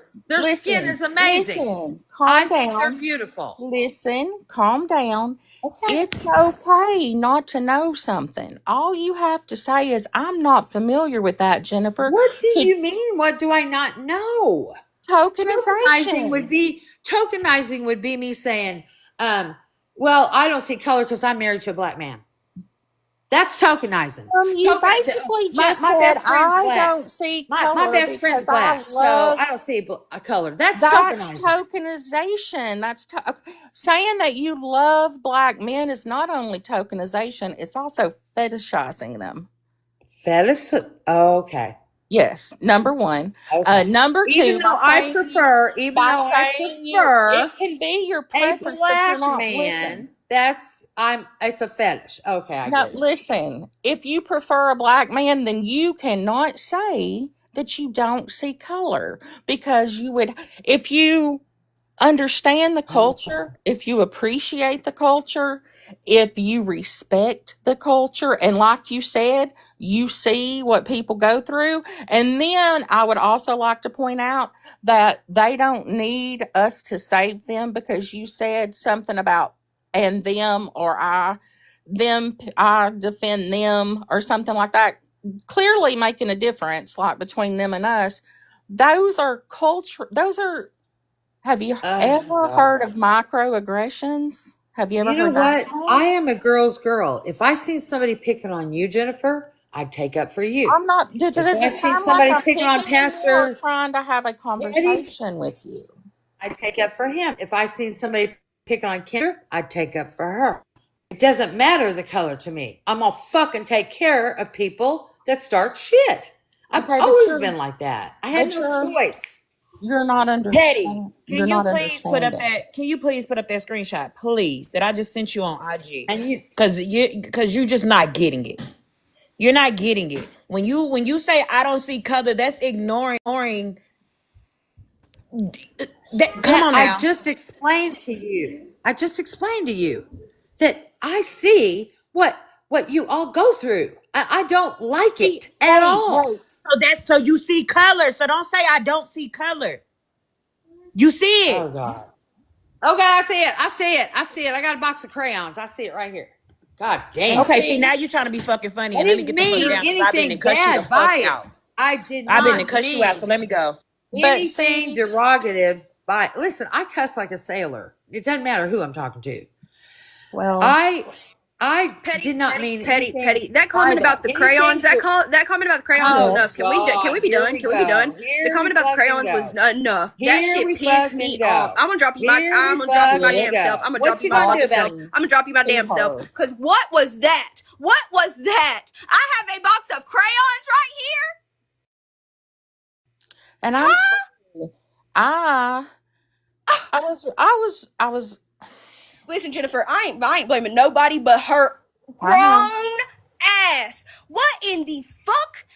skin is amazing. calm I think they're down. beautiful. Listen, calm down. Okay. It's okay not to know something. All you have to say is, I'm not familiar with that, Jennifer. What do you mean? What do I not know? Tokenizing would Tokenization. be me saying, well, I don't see color because I'm married to a black man. That's tokenizing. You basically just my said, best friend's I black. don't see color My best friend's because I black, so love. I don't see a color. That's That's tokenizing. tokenization. Saying that you love black men is not only tokenization, it's also fetishizing them. Fetish? Okay. Yes, number one. Okay. Number two, Even though I prefer, it can be your a preference, but you're black not. man, Listen, it's a fetish. Okay, I no, get it. listen. If you prefer a black man, then you cannot say that you don't see color, because you would, if you understand the culture, if you appreciate the culture, if you respect the culture, and like you said, you see what people go through. And then I would also like to point out that they don't need us to save them, because you said something about and them, or I defend them, or something like that, clearly making a difference, like between them and us. Those are culture, those are, have you ever heard of microaggressions? Have you ever You know heard that what? term? I am a girl's girl. If I seen somebody picking on you, Jennifer, I'd take up for you. I'm not. Does If I it seen sound like somebody I'm picking on picking on you or Pastor trying to have a Eddie, conversation with you? I'd take up for him. If I seen somebody picking on Kendra, I'd take up for her. It doesn't matter the color to me. I'm gonna fucking take care of people that start shit. I've Okay, always been like that. I had but no choice. you're not Petty, understand. You're can you not please put up understanding. that? Can you please put up that screenshot, please, that I just sent you on IG? And you, Because you're just not getting it. You're not getting it. When you say I don't see color, that's ignoring. Come on I now. just explained to you. I just explained to you that I see what you all go through. I don't like it at all. So you see color. So don't say I don't see color. You see it. Oh God. Okay, I see it. I see it. I see it. I got a box of crayons. I see it right here. God damn. Okay, see, now you're trying to be fucking funny, I and let me didn't get the fuck mean down, because I've been to anything cuss you the bad fuck by it. out. I did I've been to not cuss you out, so mean let me go. anything derogative by. Listen, I cuss like a sailor. It doesn't matter who I'm talking to. Well, I Petty, did not mean petty, anything. petty. That comment about the crayons. That comment about the crayons was Oh, enough. Can we be God, done? here Can we be we done? go. Here The comment we about the fucking crayons was go. enough. That Here shit we pissed fucking me go. off. I'm gonna drop you my. Here I'm we gonna drop you my fucking damn self. go. I'm gonna What drop you you my gonna do fucking about self. it? I'm gonna drop you my damn self. Cause what was that? What was that? I have a box of crayons right here. and I'm sorry. I was. Listen, Jennifer, I ain't blaming nobody but her I know. grown ass. What in the fuck?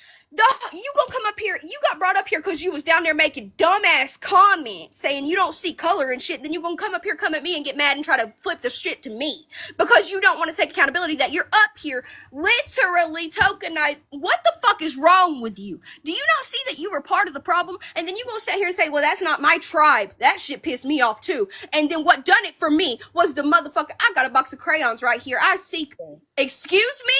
You gonna come up here? You got brought up here because you was down there making dumbass comments saying you don't see color and shit. Then you gonna come up here, come at me, and get mad and try to flip the shit to me because you don't want to take accountability that you're up here literally tokenized. What the fuck is wrong with you? Do you not see that you were part of the problem? And then you gonna sit here and say, "Well, that's not my tribe." That shit pissed me off too. And then what done it for me was the motherfucker. I got a box of crayons right here. I see. Excuse me.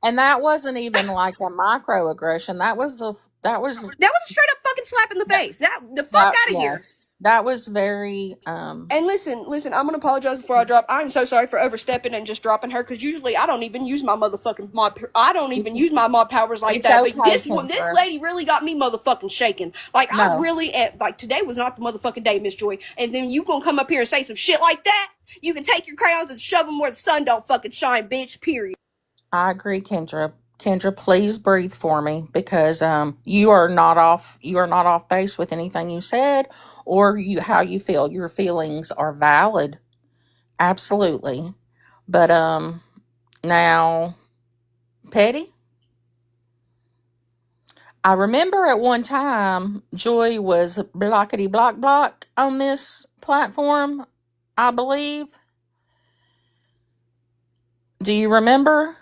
And that wasn't even like a microaggression. That was a straight up fucking slap in the face. That the fuck out of here. That was very And listen, I'm gonna apologize before I drop. I'm so sorry for overstepping and just dropping her, because usually I don't even use my motherfucking mod. I don't even use my mod powers like that. Okay, But this lady really got me motherfucking shaking. Like I really like today was not the motherfucking day, Miss Joy. And then you gonna come up here and say some shit like that? You can take your crayons and shove them where the sun don't fucking shine, bitch. Period. I agree, Kendra. Kendra, please breathe for me, because you are not off base with anything you said or how you feel. Your feelings are valid, absolutely. But now, Petty, I remember at one time Joy was blockety block on this platform, I believe. Do you remember?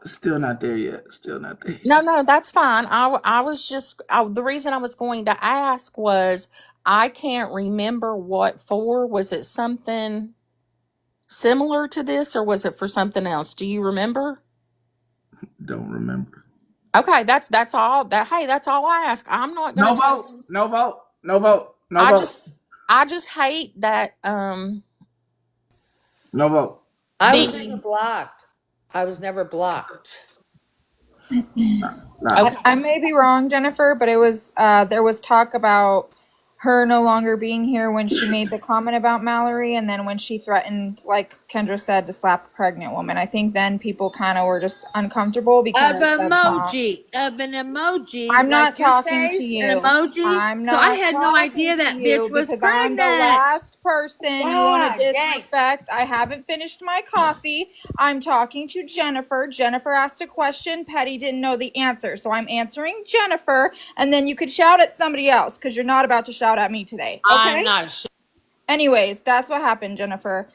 Still not there yet. Still not there. No, that's fine. I was just the reason I was going to ask was I can't remember what for. Was it something similar to this or was it for something else? Do you remember? Don't remember. Okay, that's all. That's all I ask. I'm not going to tell you. No vote. No vote. No I vote. just hate that No vote. I was never blocked. I was never blocked. I may be wrong, Jennifer, but it was there was talk about her no longer being here when she made the comment about Mallory, and then when she threatened, like Kendra said, to slap a pregnant woman. I think then people kind of were just uncomfortable because of an emoji. I'm not like your talking face, to you. An emoji. I'm not. So I had no idea that bitch was pregnant. I'm the last person you want to dang. disrespect. I haven't finished my coffee. I'm talking to Jennifer. Jennifer asked a question. Petty didn't know the answer, so I'm answering Jennifer, and then you could shout at somebody else because you're not about to shout at me today. Okay? I'm not. Anyways, that's what happened, Jennifer.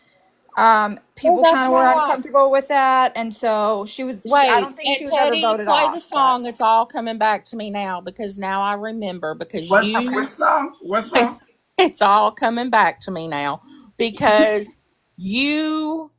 People kind of were uncomfortable with that, and so she was. I don't think she was ever voted off. Play the song. It's all coming back to me now because now I remember because what song? What song? It's all coming back to me now because you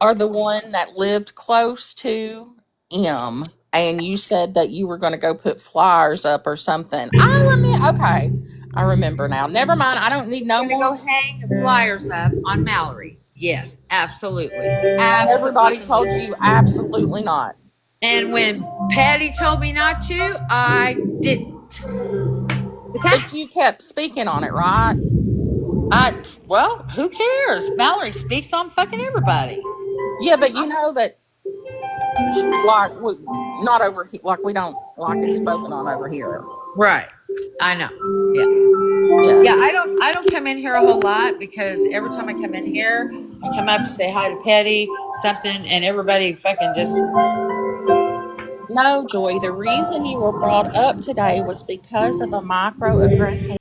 are the one that lived close to M, and you said that you were going to go put flyers up or something. Okay. I remember now. Never mind. I don't need no more. Go hang the flyers up on Mallory. Yes, absolutely. Everybody told you absolutely not. And when Patty told me not to, I didn't. But you kept speaking on it, right? Well, who cares? Mallory speaks on fucking everybody. Yeah, but you know that, like, not over here, like we don't like it spoken on over here. Right. I know. Yeah. I don't come in here a whole lot because every time I come in here, I come up to say hi to Petty, something, and everybody fucking just. No, Joy. The reason you were brought up today was because of a microaggression.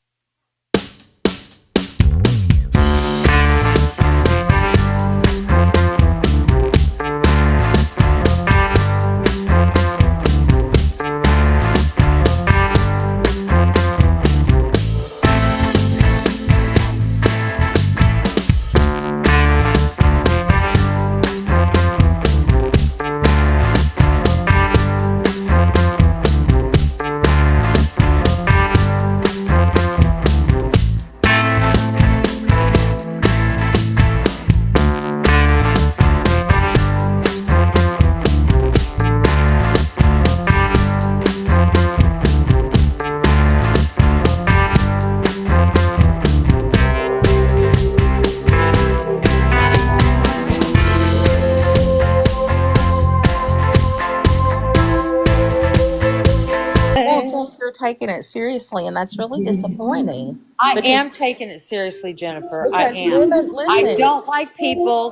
Taking it seriously, and that's really disappointing. I am taking it seriously, Jennifer. I am. Women, I don't like people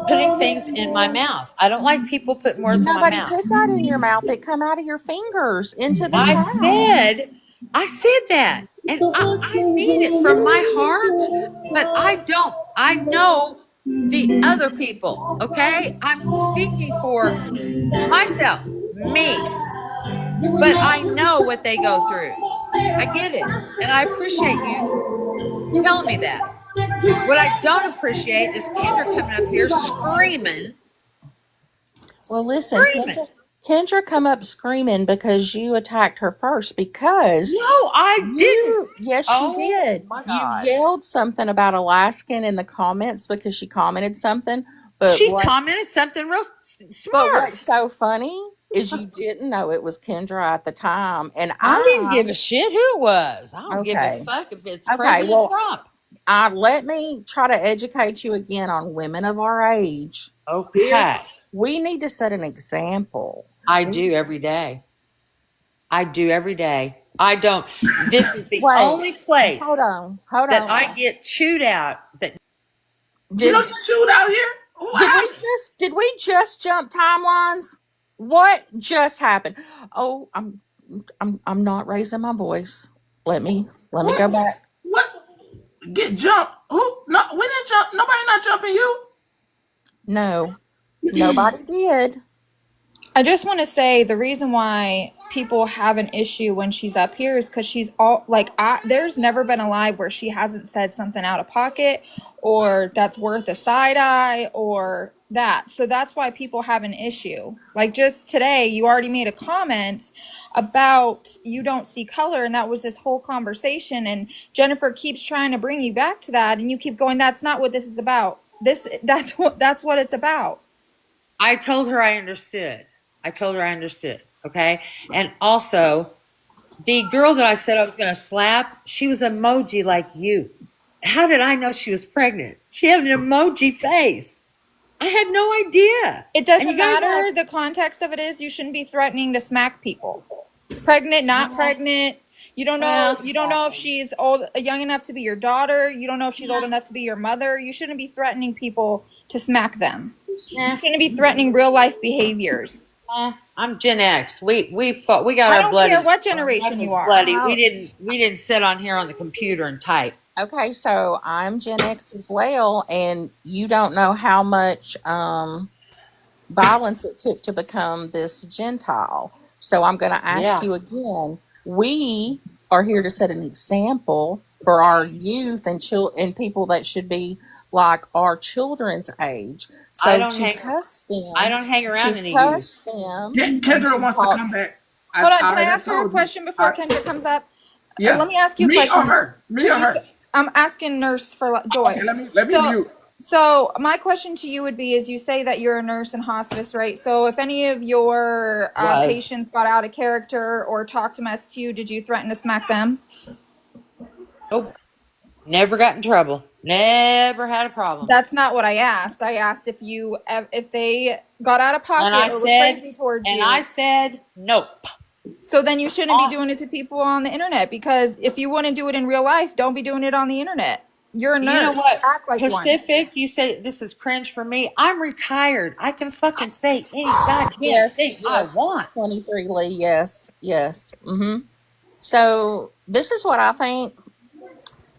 putting things in my mouth. I don't like people putting words in my mouth. Nobody put that in your mouth. It come out of your fingers into the I chat. I said that, and I mean it from my heart. But I don't. I know the other people. Okay, I'm speaking for myself, me. But I know what they go through. I get it. And I appreciate you telling me that. What I don't appreciate is Kendra coming up here screaming. Well, listen, Kendra come up screaming because you attacked her first because... No, I didn't. Yes, you did. You yelled something about Alaskan in the comments because she commented something. But she commented something real smart. But what's so funny is you didn't know it was Kendra at the time, and I didn't give a shit who it was. I don't give a fuck if it's President Trump. Let me try to educate you again on women of our age. Okay. We need to set an example. I do every day. I don't. This is the only place hold on. that I get chewed out. That you don't get chewed out here? Did we just jump timelines? What just happened? Oh, I'm not raising my voice. Let me go What? back. What? Get jumped? Who? No, we didn't jump. Nobody not jumping you. No, nobody did. I just want to say the reason why people have an issue when she's up here is because she's all like, there's never been a live where she hasn't said something out of pocket or that's worth a side eye or that. So that's why people have an issue. Like just today, you already made a comment about you don't see color, and that was this whole conversation. And Jennifer keeps trying to bring you back to that, and you keep going, that's not what this is about. That's what it's about. I told her I understood. Okay. And also, the girl that I said I was going to slap, she was emoji like you. How did I know she was pregnant? She had an emoji face. I had no idea. It doesn't matter. The context of it is you shouldn't be threatening to smack people. Pregnant, not pregnant. You don't know. You don't know if she's young enough to be your daughter. You don't know if she's old enough to be your mother. You shouldn't be threatening people to smack them. You shouldn't be threatening real life behaviors. I'm Gen X. We fought. We got. I don't care what generation you are. Bloody. We didn't sit on here on the computer and type. Okay, so I'm Gen X as well, and you don't know how much violence it took to become this Gentile. So I'm going to ask you again. We are here to set an example for our youth and people that should be like our children's age. So cuss them, I don't hang around any cuss them. Kendra wants to come back. Hold on, can I ask her a question before Kendra comes up? Yeah. Let me ask you a question. Me or her? I'm asking Nurse for Joy. Okay, let me mute. So my question to you would be, is you say that you're a nurse in hospice, right? So if any of your patients got out of character or talked mess to you, did you threaten to smack them? Nope. Never got in trouble. Never had a problem. That's not what I asked. I asked if they got out of pocket or were crazy towards you. And I said nope. So then you shouldn't be doing it to people on the internet, because if you wouldn't do it in real life, don't be doing it on the internet. You're a nurse. You know what? Act like Pacific, one. you say this is cringe for me. I'm retired. I can fucking say any goddamn thing I want. 23 Lee, yes. Mm-hmm. So this is what I think.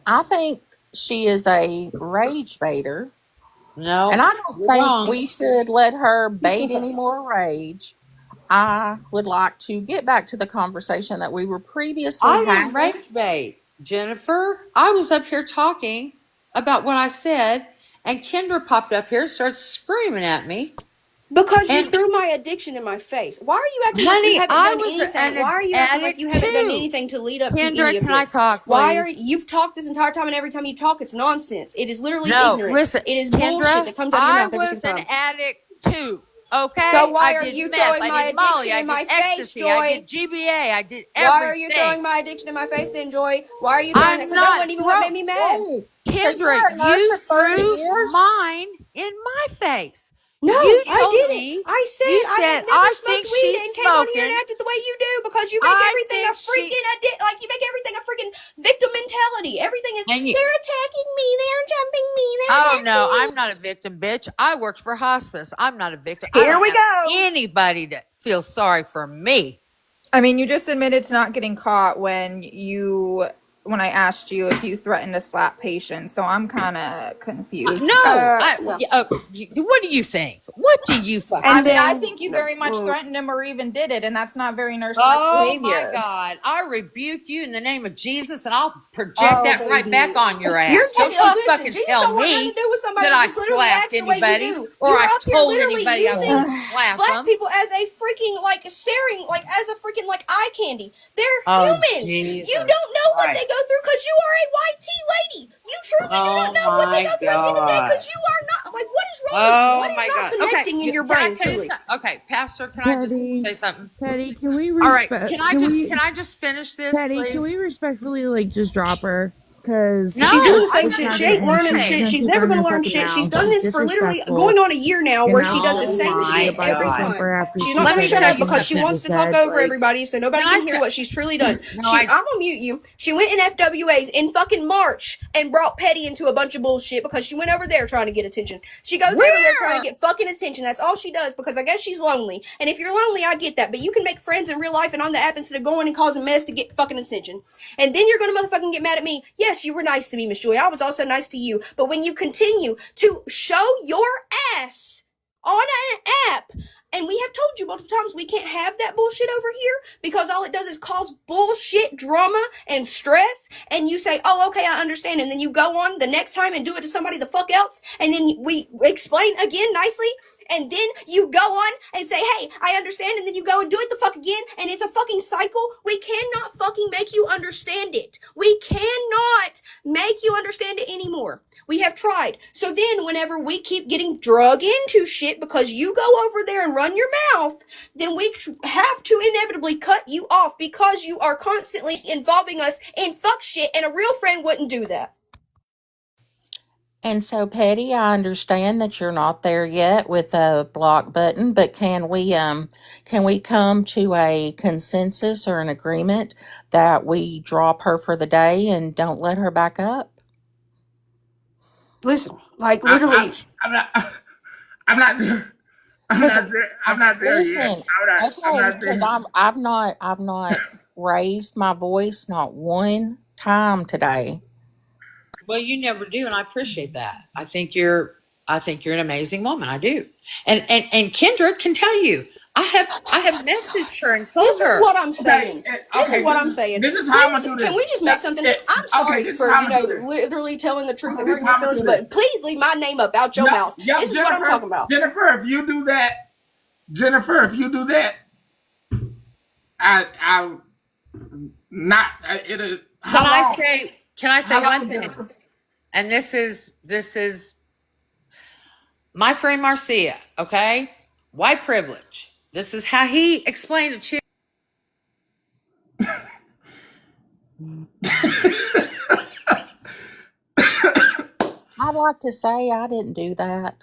I think she is a rage baiter. No. And I don't think we should let her bait any more rage. I would like to get back to the conversation that we were previously having. I didn't rage bait, Jennifer. I was up here talking about what I said, and Kendra popped up here and started screaming at me. Because you threw my addiction in my face. Why are you acting like you haven't done anything? Why are you acting like you haven't done anything to lead up to any of this? Can I talk, please? Why are you've talked this entire time, and every time you talk, it's nonsense. It is literally ignorance. Listen, it is bullshit that comes out of your mouth every I was single an time. addict too. Okay. So why are you throwing my addiction in my face, Joy? I did GBA. I did everything. Why are you throwing my addiction in my face then, Joy? Why are you throwing that? Because that wasn't even what made me mad. Kendra, you threw mine in my face. No, you I didn't. I said I had never smoked weed and came on here and acted the way you do, because you make everything a freaking you make everything a freaking victim mentality. Everything is they're attacking me, they're jumping me, they're attacking no, me. I'm not a victim, bitch. I worked for hospice. I'm not a victim. Here we go. Anybody that feels sorry for me. I mean, you just admitted to not getting caught when I asked you if you threatened to slap patients, so I'm kind of confused. What do you think? What do you fucking I mean, I think you very much threatened him or even did it, and that's not very nurse-like behavior. Oh, my God. I rebuke you in the name of Jesus, and I'll project that right back on your ass. Don't fucking tell me that I slapped anybody or I told anybody I was slapped black people as a freaking, as a freaking, eye candy. They're humans. You don't know what they go through because you are a white tea lady. You truly do not know what they go through at the end of the day, because you are not, what is wrong with you? What is not connecting in your brain? Okay, Pastor, can I just say something? Patty, can we All right, can I just finish this, Patty, please? can we respectfully just drop her? Cause She's doing the it's same it's shit. not She gonna ain't end. learning She's shit. gonna She's keep never running gonna her learn fucking shit. She's mouth. done She's this for literally going disrespectful. on a year now, You where she does know, the she same lied shit about every the time. temper after She's she not Let gonna me said shut tell up what you the because heck she she something. wants just to talk said. over Like, everybody, so nobody can can I hear tell? what she's truly done. No, I. I'm gonna mute you. She went in FWAs in fucking March and brought Petty into a bunch of bullshit because she went over there trying to get attention. She goes everywhere trying to Where? get fucking attention. That's all she does because I guess she's lonely. And if you're lonely, I get that. But you can make friends in real life and on the app instead of going and causing mess to get fucking attention. And then you're gonna motherfucking get mad at me. Yes, you were nice to me, Miss Joy. I was also nice to you. But when you continue to show your ass on an app, and we have told you multiple times we can't have that bullshit over here because all it does is cause bullshit drama and stress. And you say, oh, okay, I understand. And then you go on the next time and do it to somebody the fuck else. And then we explain again nicely. And then you go on and say, hey, I understand. And then you go and do it the fuck again. And it's a fucking cycle. We cannot fucking make you understand it. We cannot make you understand it anymore. We have tried. So then whenever we keep getting drug into shit because you go over there and run your mouth, then we have to inevitably cut you off because you are constantly involving us in fuck shit, and a real friend wouldn't do that. And so, Petty, I understand that you're not there yet with a block button, but can we come to a consensus or an agreement that we drop her for the day and don't let her back up? Listen, like literally, I'm not. I'm not there. I'm Because not there. I'm not there yet. listen, I'm okay, not because there. I've not raised my voice not one time today. Well, you never do, and I appreciate that. I think you're an amazing woman. I do. And Kendra can tell you. I have messaged her and told this is her. what I'm saying. This is what I'm saying. This is how I'm Please, gonna do can this. we just make something? I'm Okay, sorry this is for, how I'm gonna do this. literally telling the truth and This is hurting how your I'm gonna feelings, do this. but please leave my name up out your mouth. Yep, This is what I'm talking about. Jennifer, if you do that, I not it'll. How long? Can I say How one long, thing? Jennifer? And this is my friend Marcia, okay? White privilege. This is how he explained it to I'd like to say I didn't do that,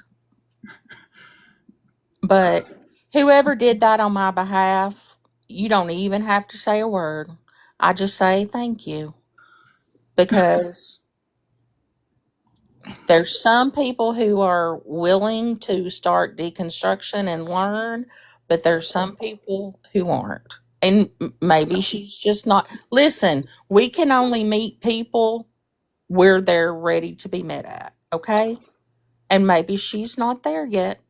but whoever did that on my behalf, you don't even have to say a word. I just say thank you because there's some people who are willing to start deconstruction and learn, but there's some people who aren't. And maybe she's just not. Listen, we can only meet people where they're ready to be met at, okay? And maybe she's not there yet.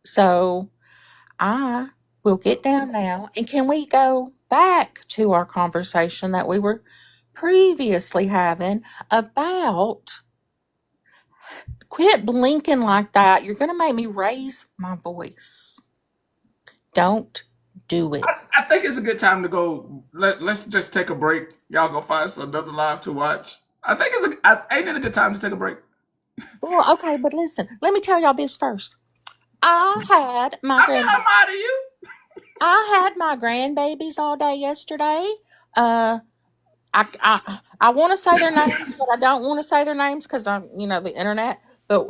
So I will get down now. And can we go back to our conversation that we were previously having about quit blinking like that? You're going to make me raise my voice. Don't do it. I think it's a good time to go. Let's just take a break. Y'all go find us another live to watch. I think ain't it a good time to take a break? Well, okay, but listen, let me tell y'all this first. I had my I'm out of you. I had my grandbabies all day yesterday. I want to say their names, but I don't want to say their names because I'm the internet. But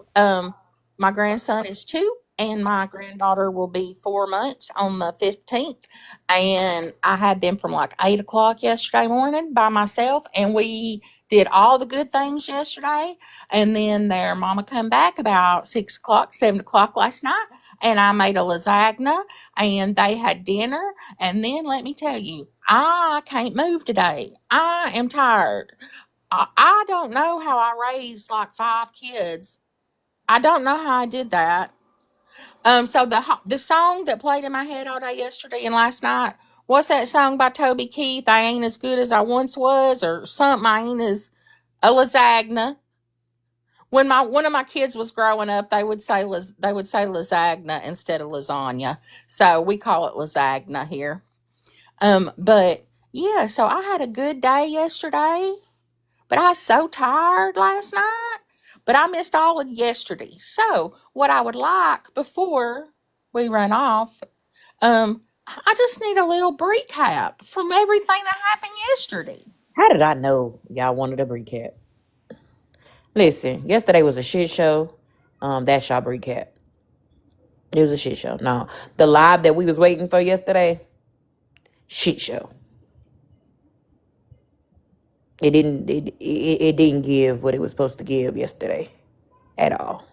my grandson is 2, and my granddaughter will be 4 months on the 15th. And I had them from like 8 o'clock yesterday morning by myself, and we did all the good things yesterday. And then their mama come back about 6 o'clock, 7 o'clock last night, and I made a lasagna, and they had dinner. And then let me tell you, I can't move today. I am tired. I don't know how I raised like 5 kids. I don't know how I did that. So the song that played in my head all day yesterday and last night, what's that song by Toby Keith? I ain't as good as I once was, or something. I ain't as a lasagna. When one of my kids was growing up, they would say lasagna instead of lasagna. So we call it lasagna here. But yeah, so I had a good day yesterday, but I was so tired last night. But I missed all of yesterday. So what I would like before we run off, I just need a little recap from everything that happened yesterday. How did I know y'all wanted a recap? Listen, yesterday was a shit show. That shop recap. It was a shit show. No, the live that we was waiting for yesterday, shit show. It didn't. It didn't give what it was supposed to give yesterday, at all.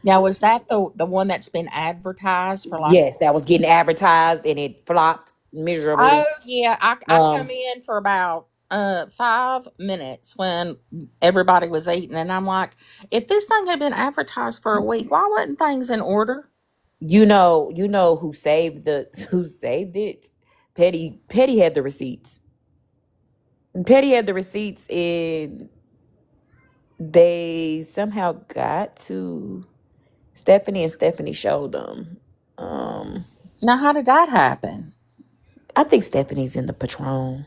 Now, was that the one that's been advertised for like? Yes, that was getting advertised and it flopped miserably. Oh yeah, I come in for about 5 minutes when everybody was eating, and I'm like, if this thing had been advertised for a week, why wasn't things in order? You know who saved it? Petty had the receipts. Petty had the receipts, and they somehow got to Stephanie, and Stephanie showed them. Now, how did that happen? I think Stephanie's in the Patron.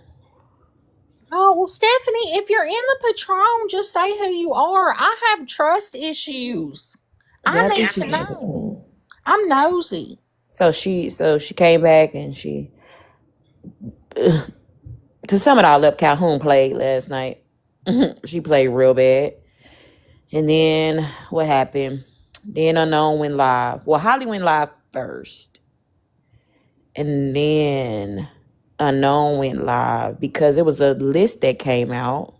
Oh, well, Stephanie, if you're in the Patron, just say who you are. I have trust issues. I need to know. I'm nosy. So she came back and she, to sum it all up, Calhoun played last night. She played real bad. And then what happened? Then Unknown went live. Well, Holly went live first. And then Unknown went live because it was a list that came out.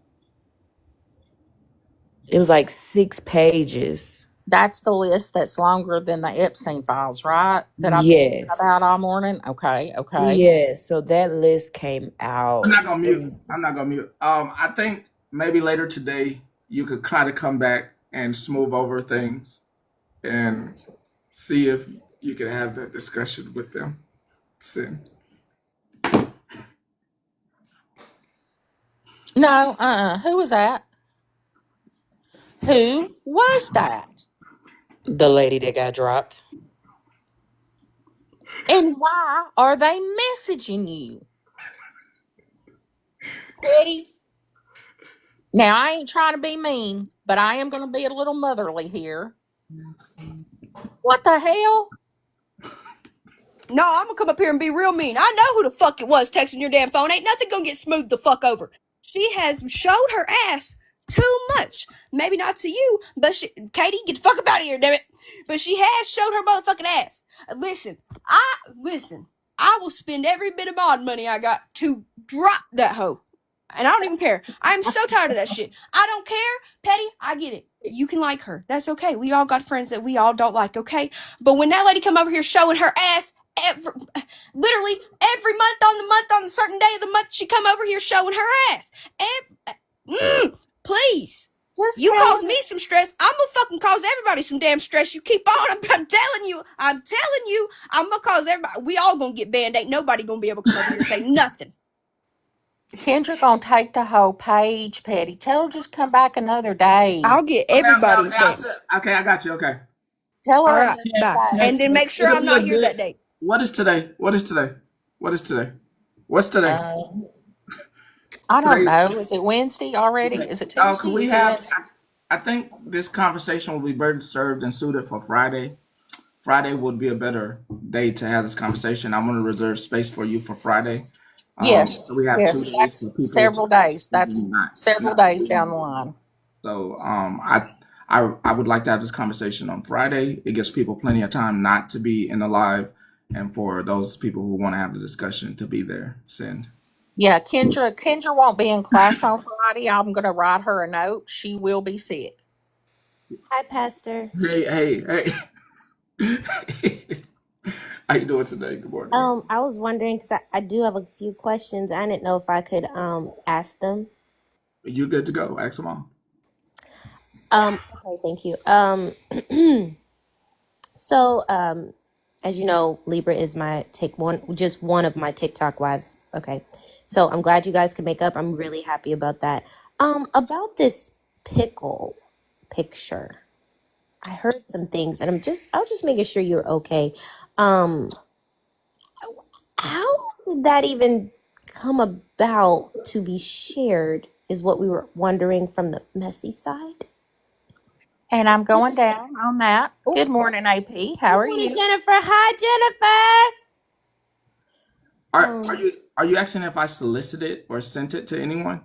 It was like 6 pages. That's the list that's longer than the Epstein files, right? That I've Yes. been about all morning. Okay. Yes. So that list came out. I'm not gonna mute. I think maybe later today you could kind of come back and smooth over things and see if you could have that discussion with them. Sin. No, who was that? Who was that? The lady that got dropped. And why are they messaging you? Betty? Now, I ain't trying to be mean, but I am going to be a little motherly here. What the hell? No, I'm gonna come up here and be real mean. I know who the fuck it was texting your damn phone. Ain't nothing gonna get smoothed the fuck over. She has showed her ass too much. Maybe not to you, but Katie, get the fuck up out of here, damn it. But she has showed her motherfucking ass. Listen. I will spend every bit of mod money I got to drop that hoe. And I don't even care. I'm so tired of that shit. I don't care. Petty, I get it. You can like her. That's okay. We all got friends that we all don't like, okay? But when that lady come over here showing her ass literally every month on a certain day of the month, she come over here showing her ass. Please. You cause me some stress. I'm gonna fucking cause everybody some damn stress. You keep on. I'm telling you. I'm gonna cause everybody. We all gonna get banned. Ain't nobody gonna be able to come over here and say nothing. Kendra gonna take the whole page, Petty. Tell her just come back another day. I'll get everybody. Okay, I got you. Okay. Tell her. All right, bye. And then make sure I'm not here that day. What is today? What's today? I don't know. Is it Wednesday already? Is it Tuesday? I think this conversation will be better served and suited for Friday. Friday would be a better day to have this conversation. I'm going to reserve space for you for Friday. Yes. So we have 2 days for people. Several days. That's several days down the line. So I would like to have this conversation on Friday. It gives people plenty of time not to be in the live, and for those people who want to have the discussion to be there. Send. Yeah, Kendra won't be in class on Friday. I'm going to write her a note. She will be sick. Hi, Pastor. Hey. How you doing today? Good morning. I was wondering because I do have a few questions. I didn't know if I could ask them. You good to go? Ask them all. Okay, thank you. So as you know, Libra is just one of my TikTok wives. Okay, so I'm glad you guys can make up. I'm really happy about that. About this pickle picture, I heard some things, and I was just making sure you're okay. How did that even come about to be shared? Is what we were wondering from the messy side. And I'm going down on that. Ooh. Good morning, AP. How are you? Jennifer. Hi, Jennifer. Are you asking if I solicited or sent it to anyone?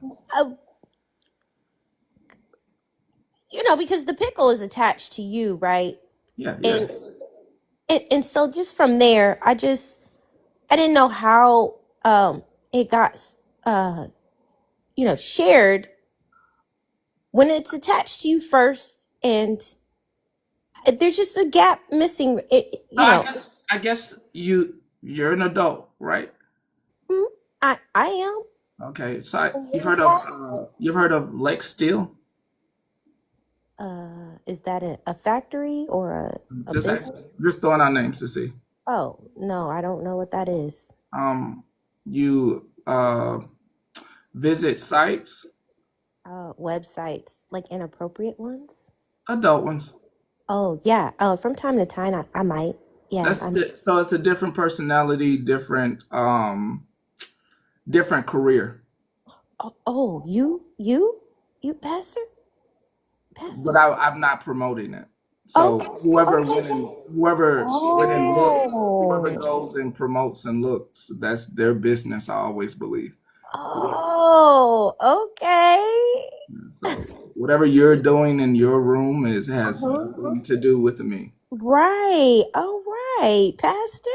you know, because the pickle is attached to you, right? Yeah, yeah. And so just from there, I didn't know how it got you know, shared when it's attached to you first, and there's just a gap missing. You know, I guess you're an adult, right? I am. Okay, so you've heard of Lake Steel? Is that a factory or a business? Just throwing out names to see. Oh no, I don't know what that is. You visit sites, Websites, like inappropriate ones. adult ones. Oh yeah. From time to time, I might. Yeah. So it's a different personality, different career. Oh, you, pastor. But I'm not promoting it. So whoever went and looks, whoever goes and promotes and looks, that's their business. I always believe. Oh, okay. So whatever you're doing in your room has nothing to do with me. Right. All right, pastor.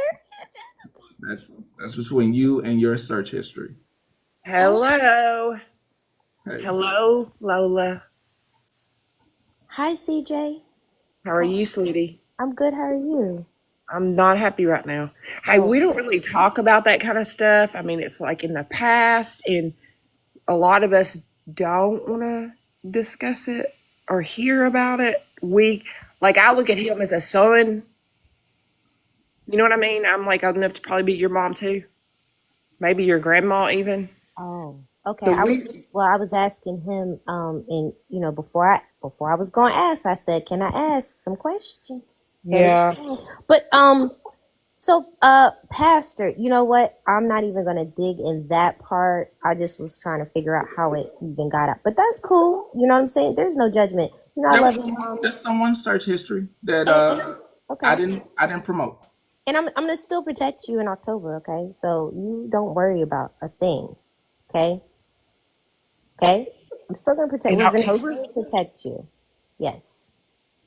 That's between you and your search history. Hello. Hey. Hello, Lola. Hi, CJ. How are you, sweetie? I'm good. How are you? I'm not happy right now. Hey, we don't really talk about that kind of stuff. I mean, it's like in the past, and a lot of us don't want to discuss it or hear about it. I look at him as a son. You know what I mean? I'm like old enough to probably be your mom too. Maybe your grandma even. Oh, okay. I was asking him, and you know, before I was going to ask, I said, "Can I ask some questions?" Yeah. But so pastor, you know what? I'm not even gonna dig in that part. I just was trying to figure out how it even got up. But that's cool. You know what I'm saying? There's no judgment. You know, I love you, Mom. There's someone's search history that okay. I didn't promote. And I'm gonna still protect you in October, okay? So you don't worry about a thing. Okay? Okay? I'm still gonna protect We're gonna still protect you. Yes.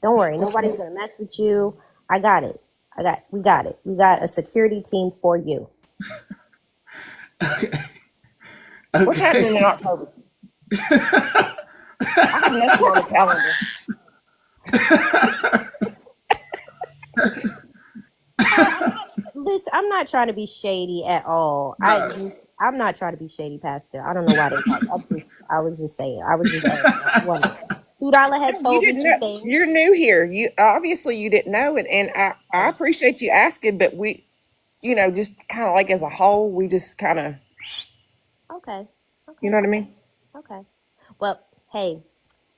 Don't worry, nobody's gonna mess with you. I got it. We got it. We got a security team for you. Okay. What's happening in October? I have nothing on the calendar. Listen, I'm not trying to be shady at all. I'm not trying to be shady, Pastor. I don't know why I was just saying. I was just wondering. $2 had told me some things. You're new here. You obviously you didn't know it, and I appreciate you asking, but we, you know, just kind of like as a whole, we just kind of. Okay. You know what I mean? Okay. Well, hey,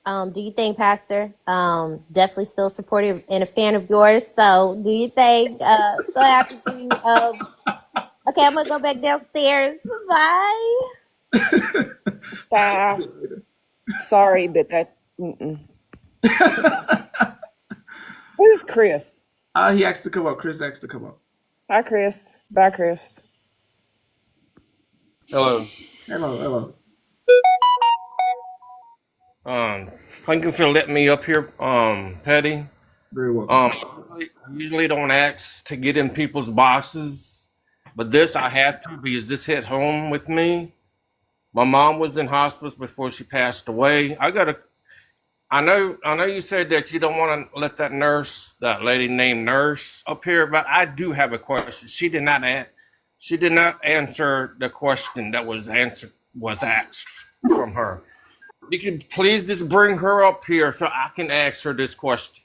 do you think, Pastor, definitely still supportive and a fan of yours? So, do you think, so happy for you? Okay, I'm gonna go back downstairs. Bye. Bye. Sorry, but that. Mm-mm. Who's Chris? He asked to come up. Chris asked to come up. Hi, Chris. Bye, Chris. Hello. Hello. Thank you for letting me up here, Patty. Very welcome. I usually don't ask to get in people's boxes, but this I have to because this hit home with me. My mom was in hospice before she passed away. I know you said that you don't want to let that lady named Nurse up here, but I do have a question. She did not answer the question that was asked from her. You can please just bring her up here so I can ask her this question.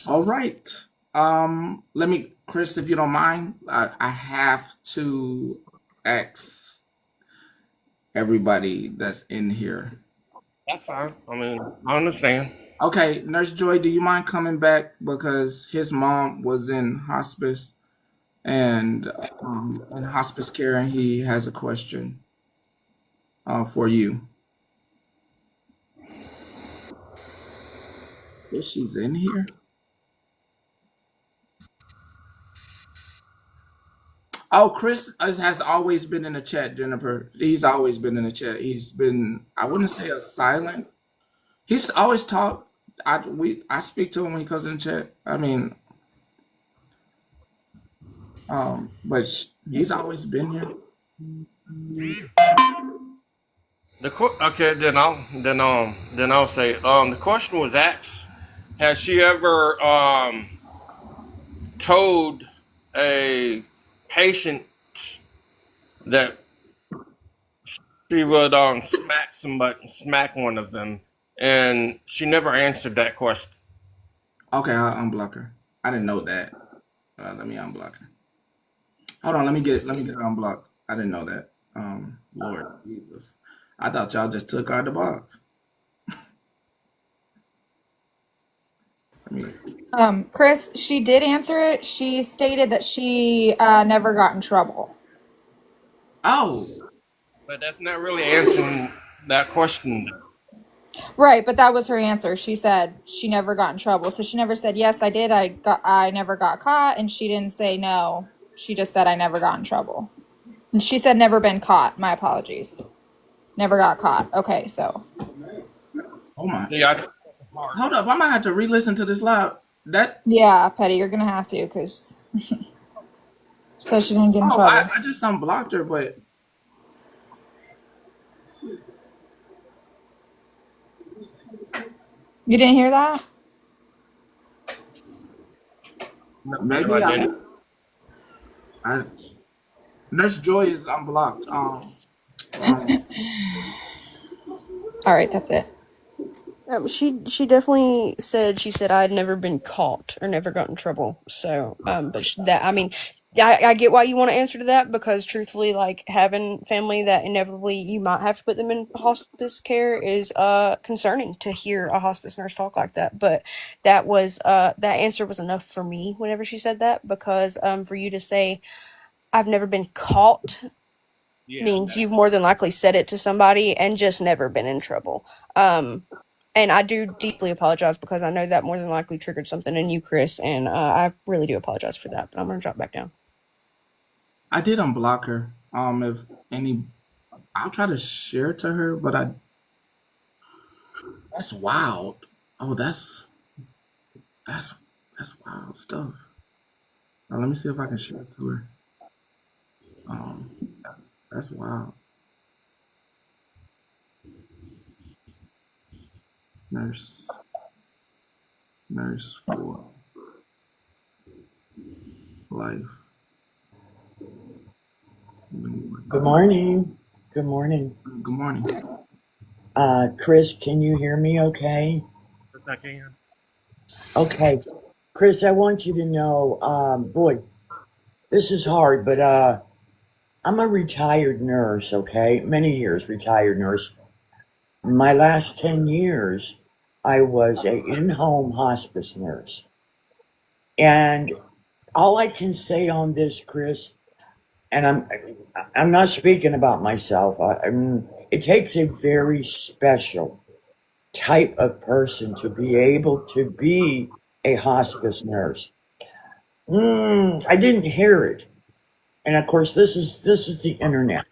All right. Let me, Chris, if you don't mind, I have to ask everybody that's in here. That's fine. I mean, I understand. Okay, Nurse Joy, do you mind coming back because his mom was in hospice and in hospice care, and he has a question for you. If she's in here. Oh, Chris has always been in the chat, Jennifer. He's always been in the chat. He's been, I wouldn't say a silent He's always talk. I speak to him when he comes in the chat. I mean, but he's always been here. Okay, then I'll say the question was asked: has she ever told a patient that she would smack one of them, and she never answered that question. Okay, I'll unblock her. I didn't know that. Let me unblock her. Hold on, let me get her unblocked. I didn't know that. Lord Jesus, I thought y'all just took out the box. Chris, she did answer it. She stated that she never got in trouble. Oh, But that's not really answering that question. Right, but that was her answer. She said she never got in trouble. So she never said, yes, I did. I never got caught. And she didn't say no. She just said, I never got in trouble. And she said, never been caught. My apologies. Never got caught. Okay, so. Oh my. Hold up, I might have to re-listen to this live. Yeah, Petty, you're gonna have to, because so she didn't get in trouble. I just unblocked her, but you didn't hear that? Maybe I Nurse Joy is unblocked. All right, that's it. She definitely said, she said I'd never been caught or never got in trouble. So, but that, I mean, I get why you want to answer to that, because truthfully, like, having family that inevitably you might have to put them in hospice care is concerning to hear a hospice nurse talk like that. But that was that answer was enough for me whenever she said that, because for you to say I've never been caught means you've more than likely said it to somebody and just never been in trouble. And I do deeply apologize, because I know that more than likely triggered something in you, Chris, and I really do apologize for that. But I'm gonna drop back down. I did unblock her. If any, I'll try to share it to her, but that's wild. Oh, that's wild stuff. Now, let me see if I can share it to her. That's wild. Nurse 4 life. Good morning. Good morning. Good morning. Chris, can you hear me okay? Yes, I can. Okay. Chris, I want you to know, boy, this is hard, but I'm a retired nurse, okay? Many years retired nurse. My last 10 years, I was a in-home hospice nurse. And all I can say on this, Chris, and I'm not speaking about myself. It takes a very special type of person to be able to be a hospice nurse. I didn't hear it, and of course, this is the internet.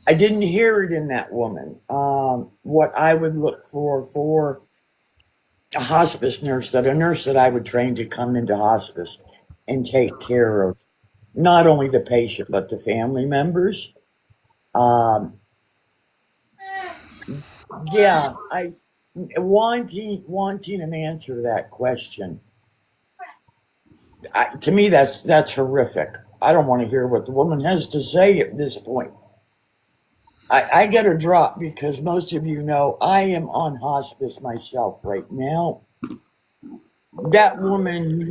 I didn't hear it in that woman. What I would look for a hospice nurse, a nurse that I would train to come into hospice and take care of not only the patient but the family members. Yeah, I wanting an answer to that question. To me, that's horrific. I don't want to hear what the woman has to say at this point. I got to drop, because most of you know I am on hospice myself right now. That woman,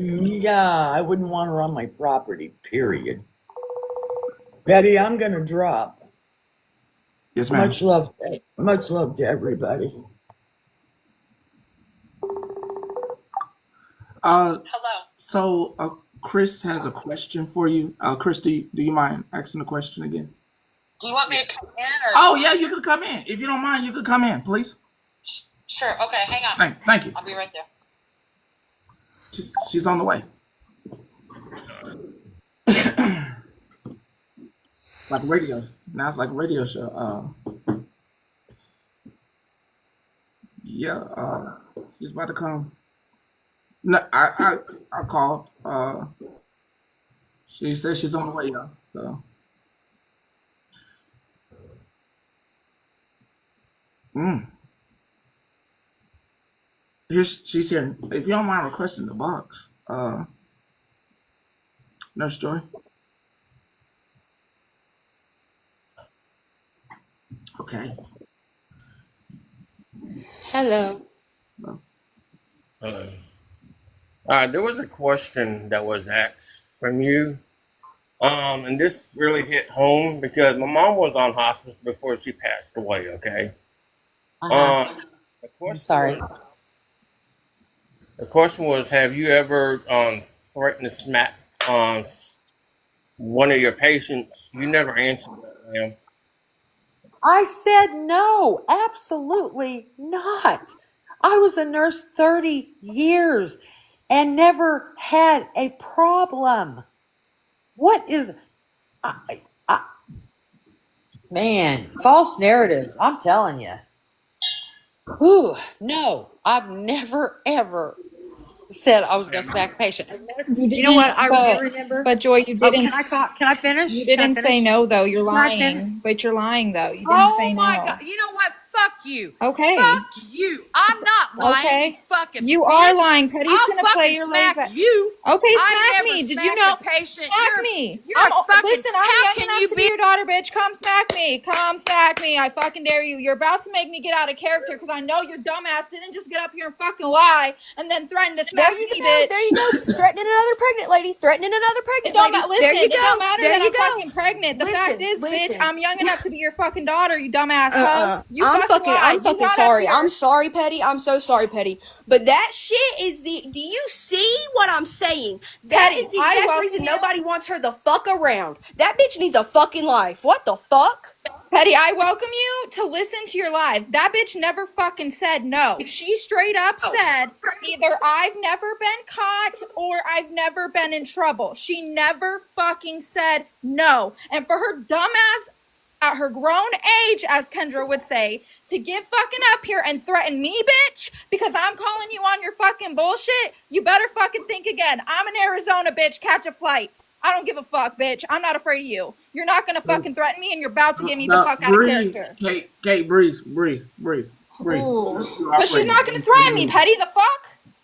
yeah, I wouldn't want her on my property, period. Betty, I'm going to drop. Yes, ma'am. Much love to everybody. Hello. So, Chris has a question for you. Chris, do you mind asking the question again? Do you want me to come in? Or Oh, yeah, you could come in. If you don't mind, you could come in, please. Sure. Okay, hang on. Thank you. I'll be right there. She's on the way. Like radio. Now it's like a radio show. Yeah, she's about to come. No, I called. She said she's on the way, y'all. So, mm. She's here. If you don't mind requesting the box, Nurse Joy. Okay. Hello. There was a question that was asked from you. And this really hit home because my mom was on hospice before she passed away, okay? Uh-huh. The I'm question sorry. was, the question was, have you ever threatened to smack one of your patients? You never answered that, ma'am. I said no, absolutely not. I was a nurse 30 years and never had a problem. What is, I, man, false narratives, I'm telling you. Ooh, no, I've never, ever said I was going to smack a patient. You You know what? didn't, I do remember. but Joy, you Oh, didn't. can I talk? Can I You finish? Can I didn't say finish? no though. You're Can I finish? lying. But you're lying though. You didn't Oh say my God. no. You know what? Fuck you. Okay. Fuck you. I'm not lying, you Okay. fucking You are bitch. lying. Petty's I'll gonna play fucking your lay smack back. you. Okay, I smack never me. Did you smacked know? a patient. Smack me. You're fucking, Listen, I'm how young can enough you to be be? your daughter, bitch. Come smack me. Come smack me. I fucking dare you. You're about to make me get out of character because I know your dumbass didn't just get up here and fucking lie and then threaten to smack me, bitch. There you go. Threatening another pregnant lady. Threatening another It pregnant don't lady. matter. There Listen, you it don't go. matter There that you I'm go. fucking pregnant. The fact is, bitch, Listen. I'm young enough to be your fucking daughter, you dumbass hoe. You I'm fucking lied. You fucking got up sorry. here. I'm sorry, Petty. I'm so sorry, Petty. But that shit is do you see what I'm saying? That Petty, is the I exact welcome reason you. nobody wants her the fuck around. That bitch needs a fucking life. What the fuck? Petty, I welcome you to listen to your live. That bitch never fucking said no. She straight up said either I've never been caught or I've never been in trouble. She never fucking said no. And for her dumbass at her grown age, as Kendra would say, to get fucking up here and threaten me, bitch, because I'm calling you on your fucking bullshit, you better fucking think again. I'm in Arizona, bitch. Catch a flight. I don't give a fuck, bitch. I'm not afraid of you. You're not gonna fucking threaten me, and you're about to get me the fuck out of Breathe, character. Kate, breathe. Ooh. You're But she's operating. not gonna threaten me, Petty. The fuck?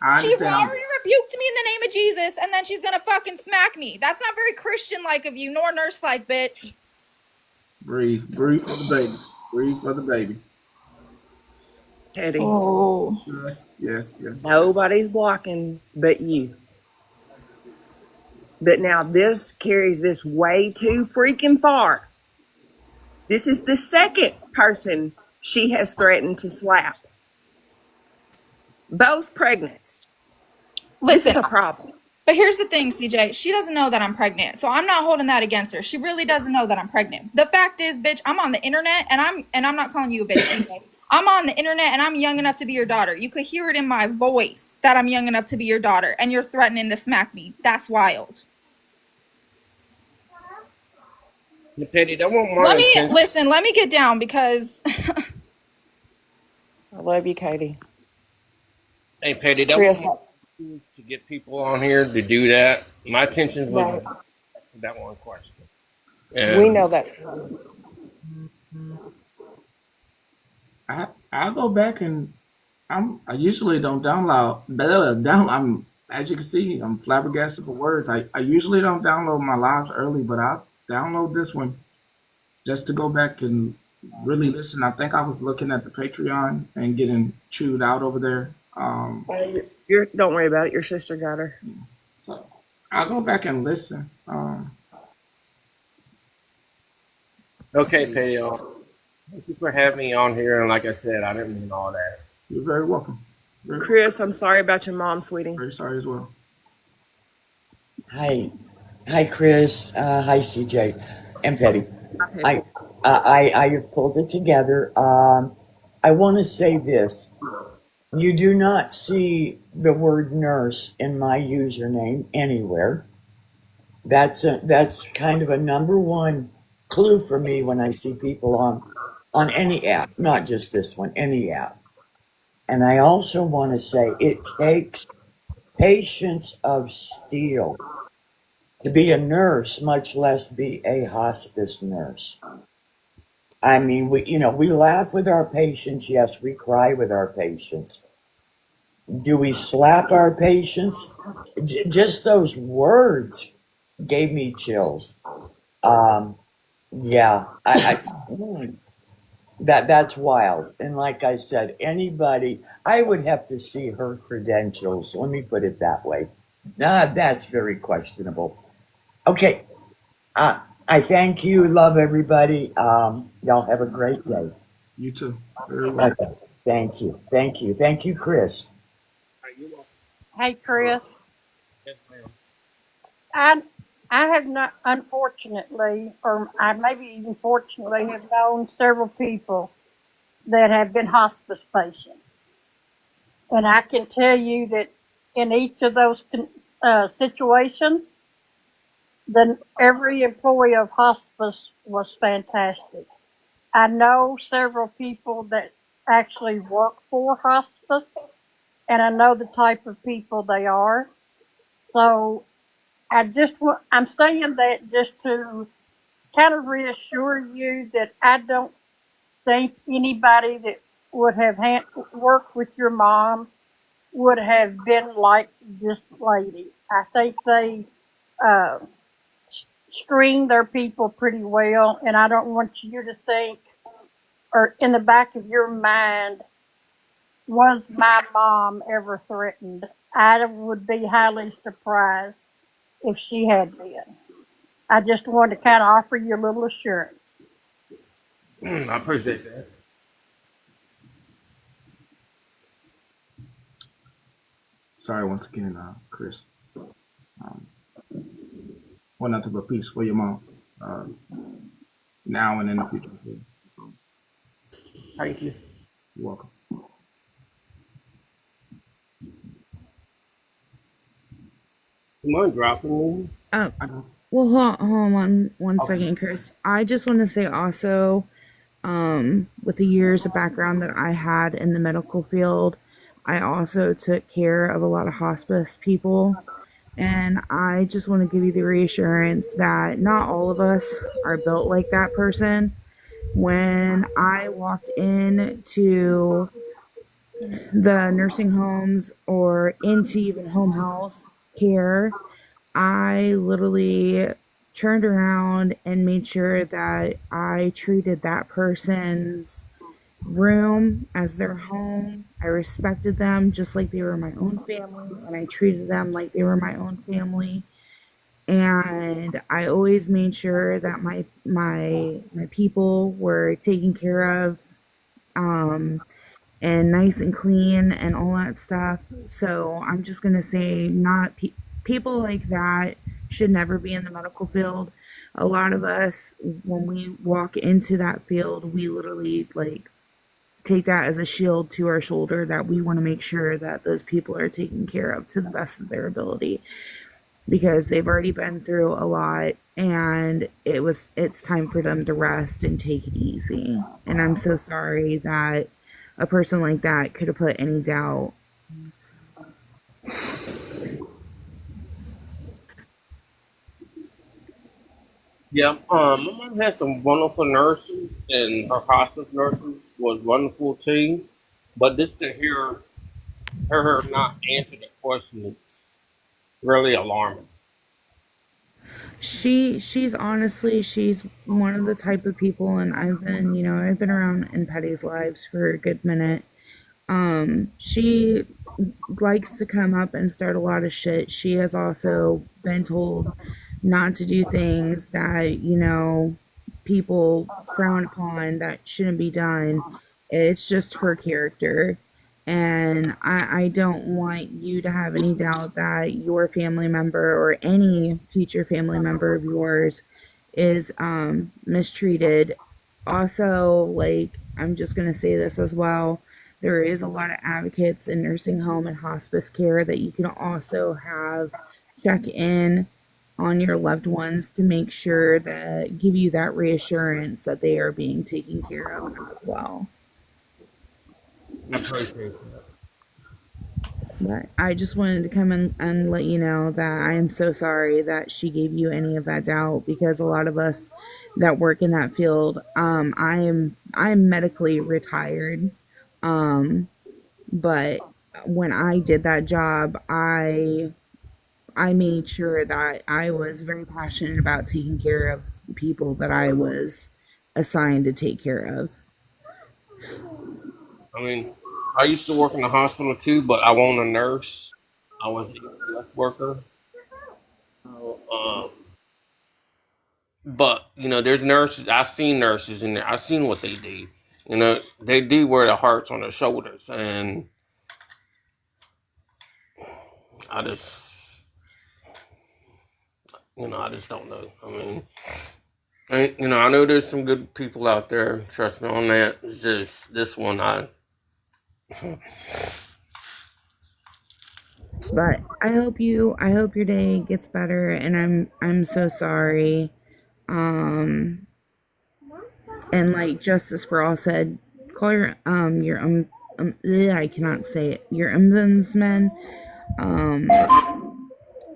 I She understand. already rebuked me in the name of Jesus, and then she's gonna fucking smack me. That's not very Christian-like of you, nor nurse-like, bitch. Breathe for the baby. Breathe for the baby. Teddy. Oh. Yes. Nobody's blocking but you. But now this carries this way too freaking far. This is the second person she has threatened to slap. Both pregnant. This Listen, is a problem. but here's the thing, CJ. She doesn't know that I'm pregnant, so I'm not holding that against her. She really doesn't know that I'm pregnant. The fact is, bitch, I'm on the internet, and I'm not calling you a bitch, CJ. I'm on the internet, and I'm young enough to be your daughter. You could hear it in my voice that I'm young enough to be your daughter, and you're threatening to smack me. That's wild. Petty, that wasn't my intention. Let me get down because I love you, Katie. Hey, Petty, that Chris, wasn't my intention to get people on here to do that. My intentions was that one question. And we know that. I'll go back and I usually don't download. I'm as you can see, I'm flabbergasted for words. I usually don't download my lives early, but I'll download this one just to go back and really listen. I think I was looking at the Patreon and getting chewed out over there. Don't worry about it. Your sister got her. So I'll go back and listen. Okay, Petty, thank you for having me on here. And like I said, I didn't mean all that. You're very welcome. Chris, I'm sorry about your mom, sweetie. Very sorry as well. Hi, Chris. Hi, CJ and Petty. I have pulled it together. I want to say this. You do not see the word nurse in my username anywhere. That's kind of a number one clue for me when I see people on any app, not just this one, any app. And I also want to say it takes patience of steel to be a nurse, much less be a hospice nurse. I mean, we laugh with our patients. Yes, we cry with our patients. Do we slap our patients? Just those words gave me chills. Um, yeah, that's wild. And like I said, anybody, I would have to see her credentials. Let me put it that way. That's very questionable. Okay, I thank you. Love everybody. Y'all have a great day. You too. Very well. Okay, thank you. Thank you. Thank you, Chris. Hey, Chris. Yes, ma'am. I I have not, unfortunately, or I maybe even fortunately, have known several people that have been hospice patients, and I can tell you that in each of those situations, then every employee of hospice was fantastic. I know several people that actually work for hospice, and I know the type of people they are. So I'm saying that just to kind of reassure you that I don't think anybody that would have worked with your mom would have been like this lady. I think they uh, screen their people pretty well, and I don't want you to think, or in the back of your mind, was my mom ever threatened? I would be highly surprised if she had been. I just wanted to kind of offer you a little assurance. I appreciate that. Sorry once again, Chris. Well, nothing but peace for your mom, now and in the future. Thank you. You're welcome. You mind dropping me? Oh, well, hold on one second, Chris. I just want to say also, with the years of background that I had in the medical field, I also took care of a lot of hospice people. And I just want to give you the reassurance that not all of us are built like that person. When I walked into the nursing homes or into even home health care, I literally turned around and made sure that I treated that person's room as their home. I respected them just like they were my own family, and I treated them like they were my own family. And I always made sure that my people were taken care of, um, and nice and clean and all that stuff. So I'm just gonna say, not people like that should never be in the medical field. A lot of us, when we walk into that field, we literally like take that as a shield to our shoulder that we want to make sure that those people are taken care of to the best of their ability, because they've already been through a lot, and it's time for them to rest and take it easy. And I'm so sorry that a person like that could have put any doubt. Yeah, my mom had some wonderful nurses, and her hospice nurses was wonderful too. But just to hear her not answer the question, it's really alarming. She's honestly, she's one of the type of people, and I've been around in Patty's lives for a good minute. She likes to come up and start a lot of shit. She has also been told not to do things that, people frown upon, that shouldn't be done. It's just her character. And I don't want you to have any doubt that your family member or any future family member of yours is mistreated. Also, like, I'm just going to say this as well, there is a lot of advocates in nursing home and hospice care that you can also have check in on your loved ones to make sure that give you that reassurance that they are being taken care of as well. appreciate that. But I just wanted to come in and let you know that I am so sorry that she gave you any of that doubt, because a lot of us that work in that field, I'm medically retired. But when I did that job, I made sure that I was very passionate about taking care of the people that I was assigned to take care of. I mean, I used to work in the hospital too, but I wasn't a nurse. I was an EMS worker. So, but there's nurses. I've seen nurses in there. I've seen what they do. They do wear their hearts on their shoulders, and I just, I just don't know. I mean, I know there's some good people out there. Trust me on that. It's just this one, But I hope your day gets better, and I'm so sorry. And like Justice for All said, call I cannot say it. Your ombudsman.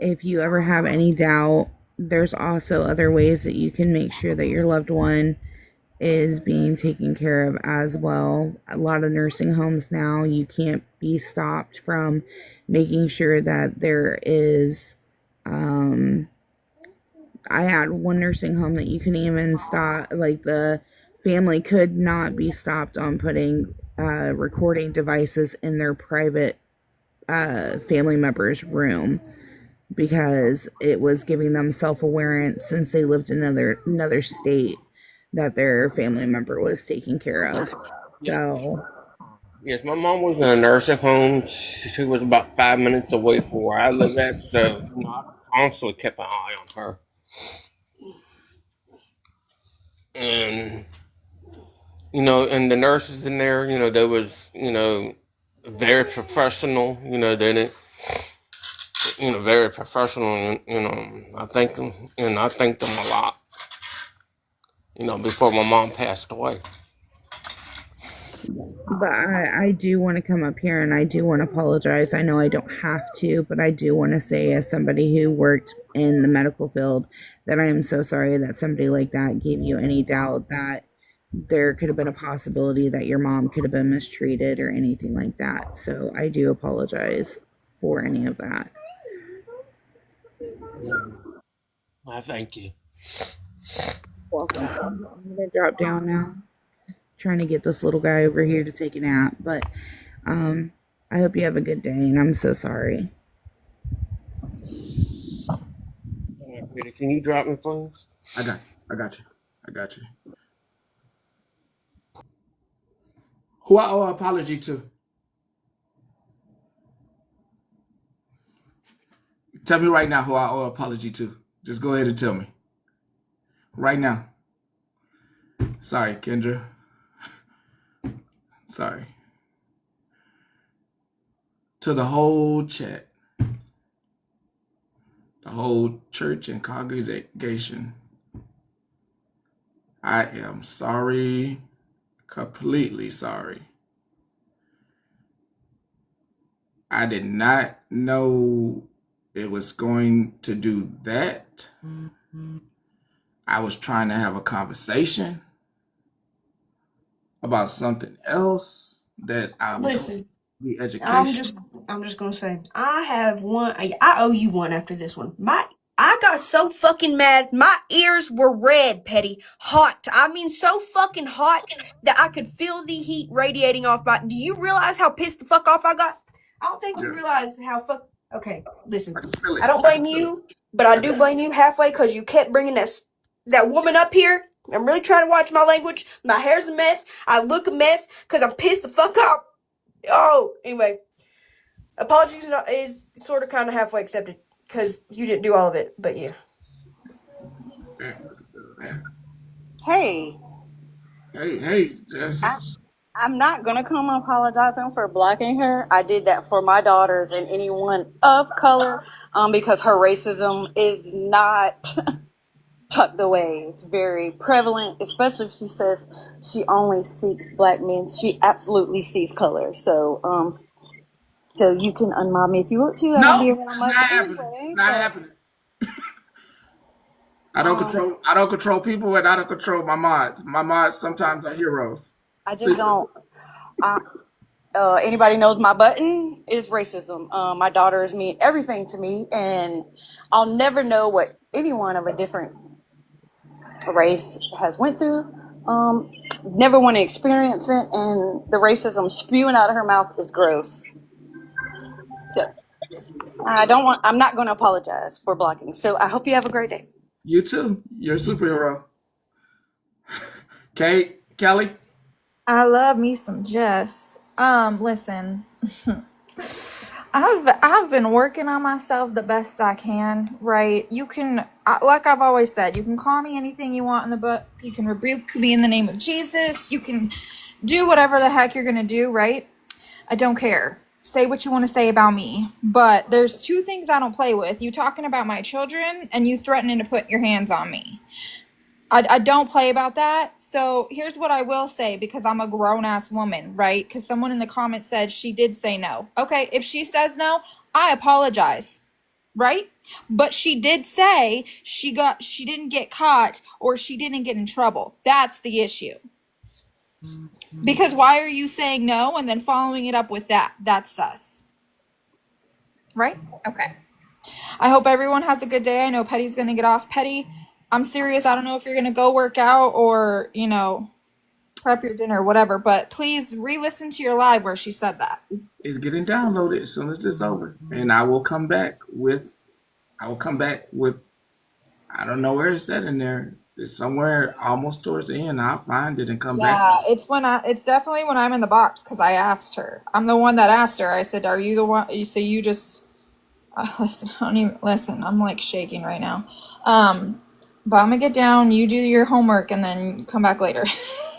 If you ever have any doubt, there's also other ways that you can make sure that your loved one is being taken care of as well. A lot of nursing homes now, you can't be stopped from making sure that there is. I had one nursing home that you can even stop, like the family could not be stopped on putting recording devices in their private family member's room, because it was giving them self-awareness, since they lived in another state, that their family member was taken care of. So yes, my mom was in a nursing home. She was about 5 minutes away from where I live at, so I constantly kept an eye on her. And and the nurses in there, they was, very professional. They didn't, very professional. And, I thank them, and I thank them a lot. Before my mom passed away. but I do want to come up here and I do want to apologize. I know I don't have to, but I do want to say, as somebody who worked in the medical field, that I am so sorry that somebody like that gave you any doubt that there could have been a possibility that your mom could have been mistreated or anything like that. So I do apologize for any of that. I thank you. Welcome. I'm gonna drop down now. Trying to get this little guy over here to take a nap, but I hope you have a good day, and I'm so sorry. Can you drop me, please? I got you. Who I owe an apology to? Tell me right now who I owe an apology to. Just go ahead and tell me. Right now. Sorry, Kendra. Sorry. To the whole chat. The whole church and congregation. I am sorry. Completely sorry. I did not know it was going to do that. I was trying to have a conversation about something else that I was Listen, the education. I'm just gonna say, I have one. I owe you one after this one. I got so fucking mad. My ears were red, Petty. Hot. I mean, so fucking hot that I could feel the heat radiating off my. Do you realize how pissed the fuck off I got? I don't think you realize how fuck. Okay, listen. I don't blame you, but I do blame you halfway, because you kept bringing that woman up here. I'm really trying to watch my language. My hair's a mess. I look a mess because I'm pissed the fuck off. Oh, anyway. Apologies is sort of kind of halfway accepted, because you didn't do all of it, but yeah. Hey. Hey, I'm not going to come apologizing for blocking her. I did that for my daughters and anyone of color, because her racism is not tucked away. It's very prevalent, especially if she says she only seeks black men. She absolutely sees color. So, so you can unmob me if you want to. I don't be No, around it's much not happening. anyway, Not but happening. I don't control people, and I don't control my mods. My mods sometimes are heroes. I just See, don't. I, anybody knows my button is racism. My daughters mean everything to me, and I'll never know what anyone of a different race has went through. Never want to experience it, and the racism spewing out of her mouth is gross. So I'm not going to apologize for blocking. So I hope you have a great day. you too. You're a superhero. Kate, Kelly. I love me some Jess. Listen. I've been working on myself the best I can, right? You can, like I've always said, you can call me anything you want in the book. You can rebuke me in the name of Jesus. You can do whatever the heck you're gonna do, right? I don't care. Say what you want to say about me. But there's two things I don't play with. You talking about my children and you threatening to put your hands on me. I don't play about that. So here's what I will say, because I'm a grown-ass woman, right? Because someone in the comments said she did say no. Okay, if she says no, I apologize, right? But she did say she didn't get caught or she didn't get in trouble. That's the issue. Because why are you saying no and then following it up with that? That's sus. Right? Okay. I hope everyone has a good day. I know Petty's going to get off. Petty, I'm serious. I don't know if you're going to go work out or, prep your dinner or whatever, but please re-listen to your live where she said that. It's getting downloaded as soon as this is over. And I will come back with, I don't know where it's at in there. It's somewhere almost towards the end. I'll find it and come back. Yeah, it's definitely when I'm in the box, because I asked her. I'm the one that asked her. I said, are you the one? You say you just, listen, I don't even, listen, I'm like shaking right now. But I'm gonna get down, you do your homework, and then come back later.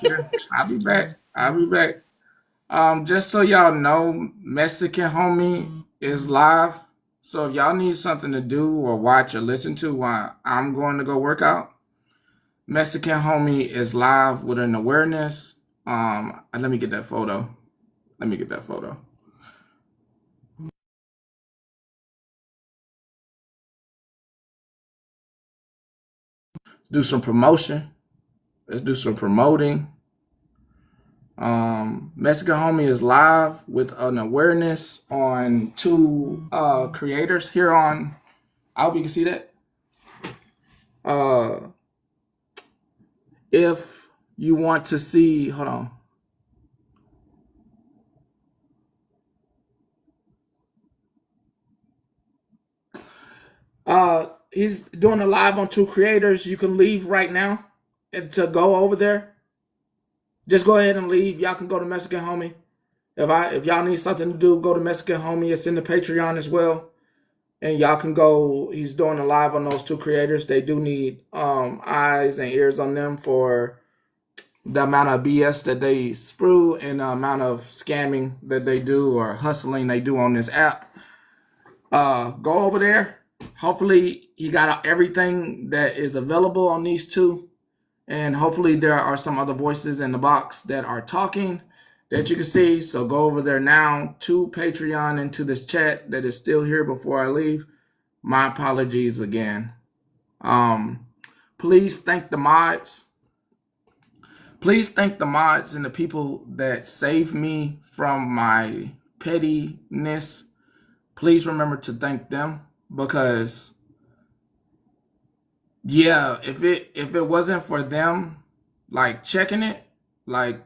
Yeah, I'll be back. Just so y'all know, Mexican Homie is live. So if y'all need something to do or watch or listen to while I'm going to go work out, Mexican Homie is live with an awareness. Let me get that photo. Let's do some promotion. Let's do some promoting. Mexican Homie is live with an awareness on two creators here on. I hope you can see that. If you want to see, hold on. He's doing a live on two creators. You can leave right now and to go over there. Just go ahead and leave. Y'all can go to Mexican Homie. If y'all need something to do, go to Mexican Homie. It's in the Patreon as well. And y'all can go. He's doing a live on those two creators. They do need eyes and ears on them for the amount of BS that they sprue and the amount of scamming that they do or hustling they do on this app. Go over there. Hopefully he got everything that is available on these two. And hopefully there are some other voices in the box that are talking that you can see. So go over there now to Patreon and to this chat that is still here before I leave. My apologies again. Please thank the mods. Please thank the mods and the people that saved me from my pettiness. Please remember to thank them, because yeah, if it wasn't for them like checking it, like it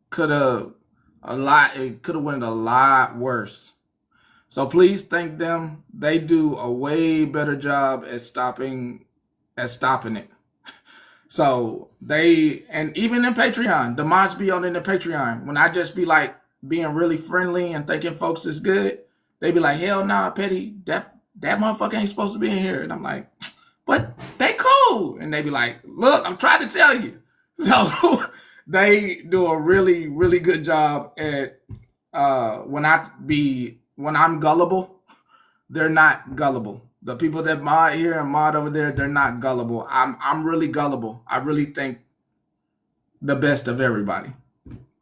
could have went a lot worse. So please thank them. They do a way better job at stopping it. So and even in Patreon, the mods be on in the Patreon. When I just be like being really friendly and thinking folks is good, they be like, hell nah, Petty, that motherfucker ain't supposed to be in here. And I'm like, but they cool. And they be like, look, I'm trying to tell you. So they do a really, really good job at when I'm gullible, they're not gullible. The people that mod here and mod over there, they're not gullible. I'm really gullible. I really think the best of everybody.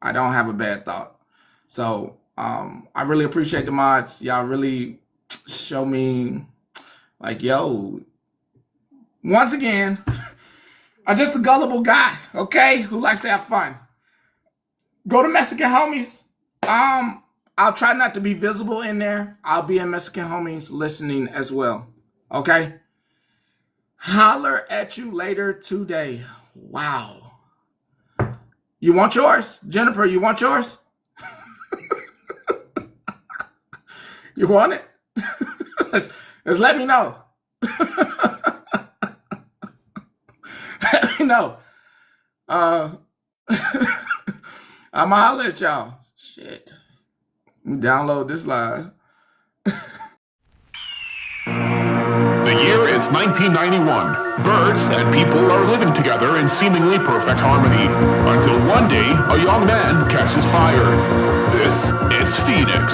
I don't have a bad thought. So I really appreciate the mods. Y'all really show me like, yo, once again, I'm just a gullible guy, okay, who likes to have fun. Go to Mexican Homies. I'll try not to be visible in there. I'll be in Mexican Homies listening as well. Okay? Holler at you later today. Wow. You want yours? Jennifer, you want yours? You want it? let's let me know. Let me know. I'm gonna holler at y'all. Shit. Let me download this live. The year is 1991. Birds and people are living together in seemingly perfect harmony, until one day a young man catches fire. This is Phoenix.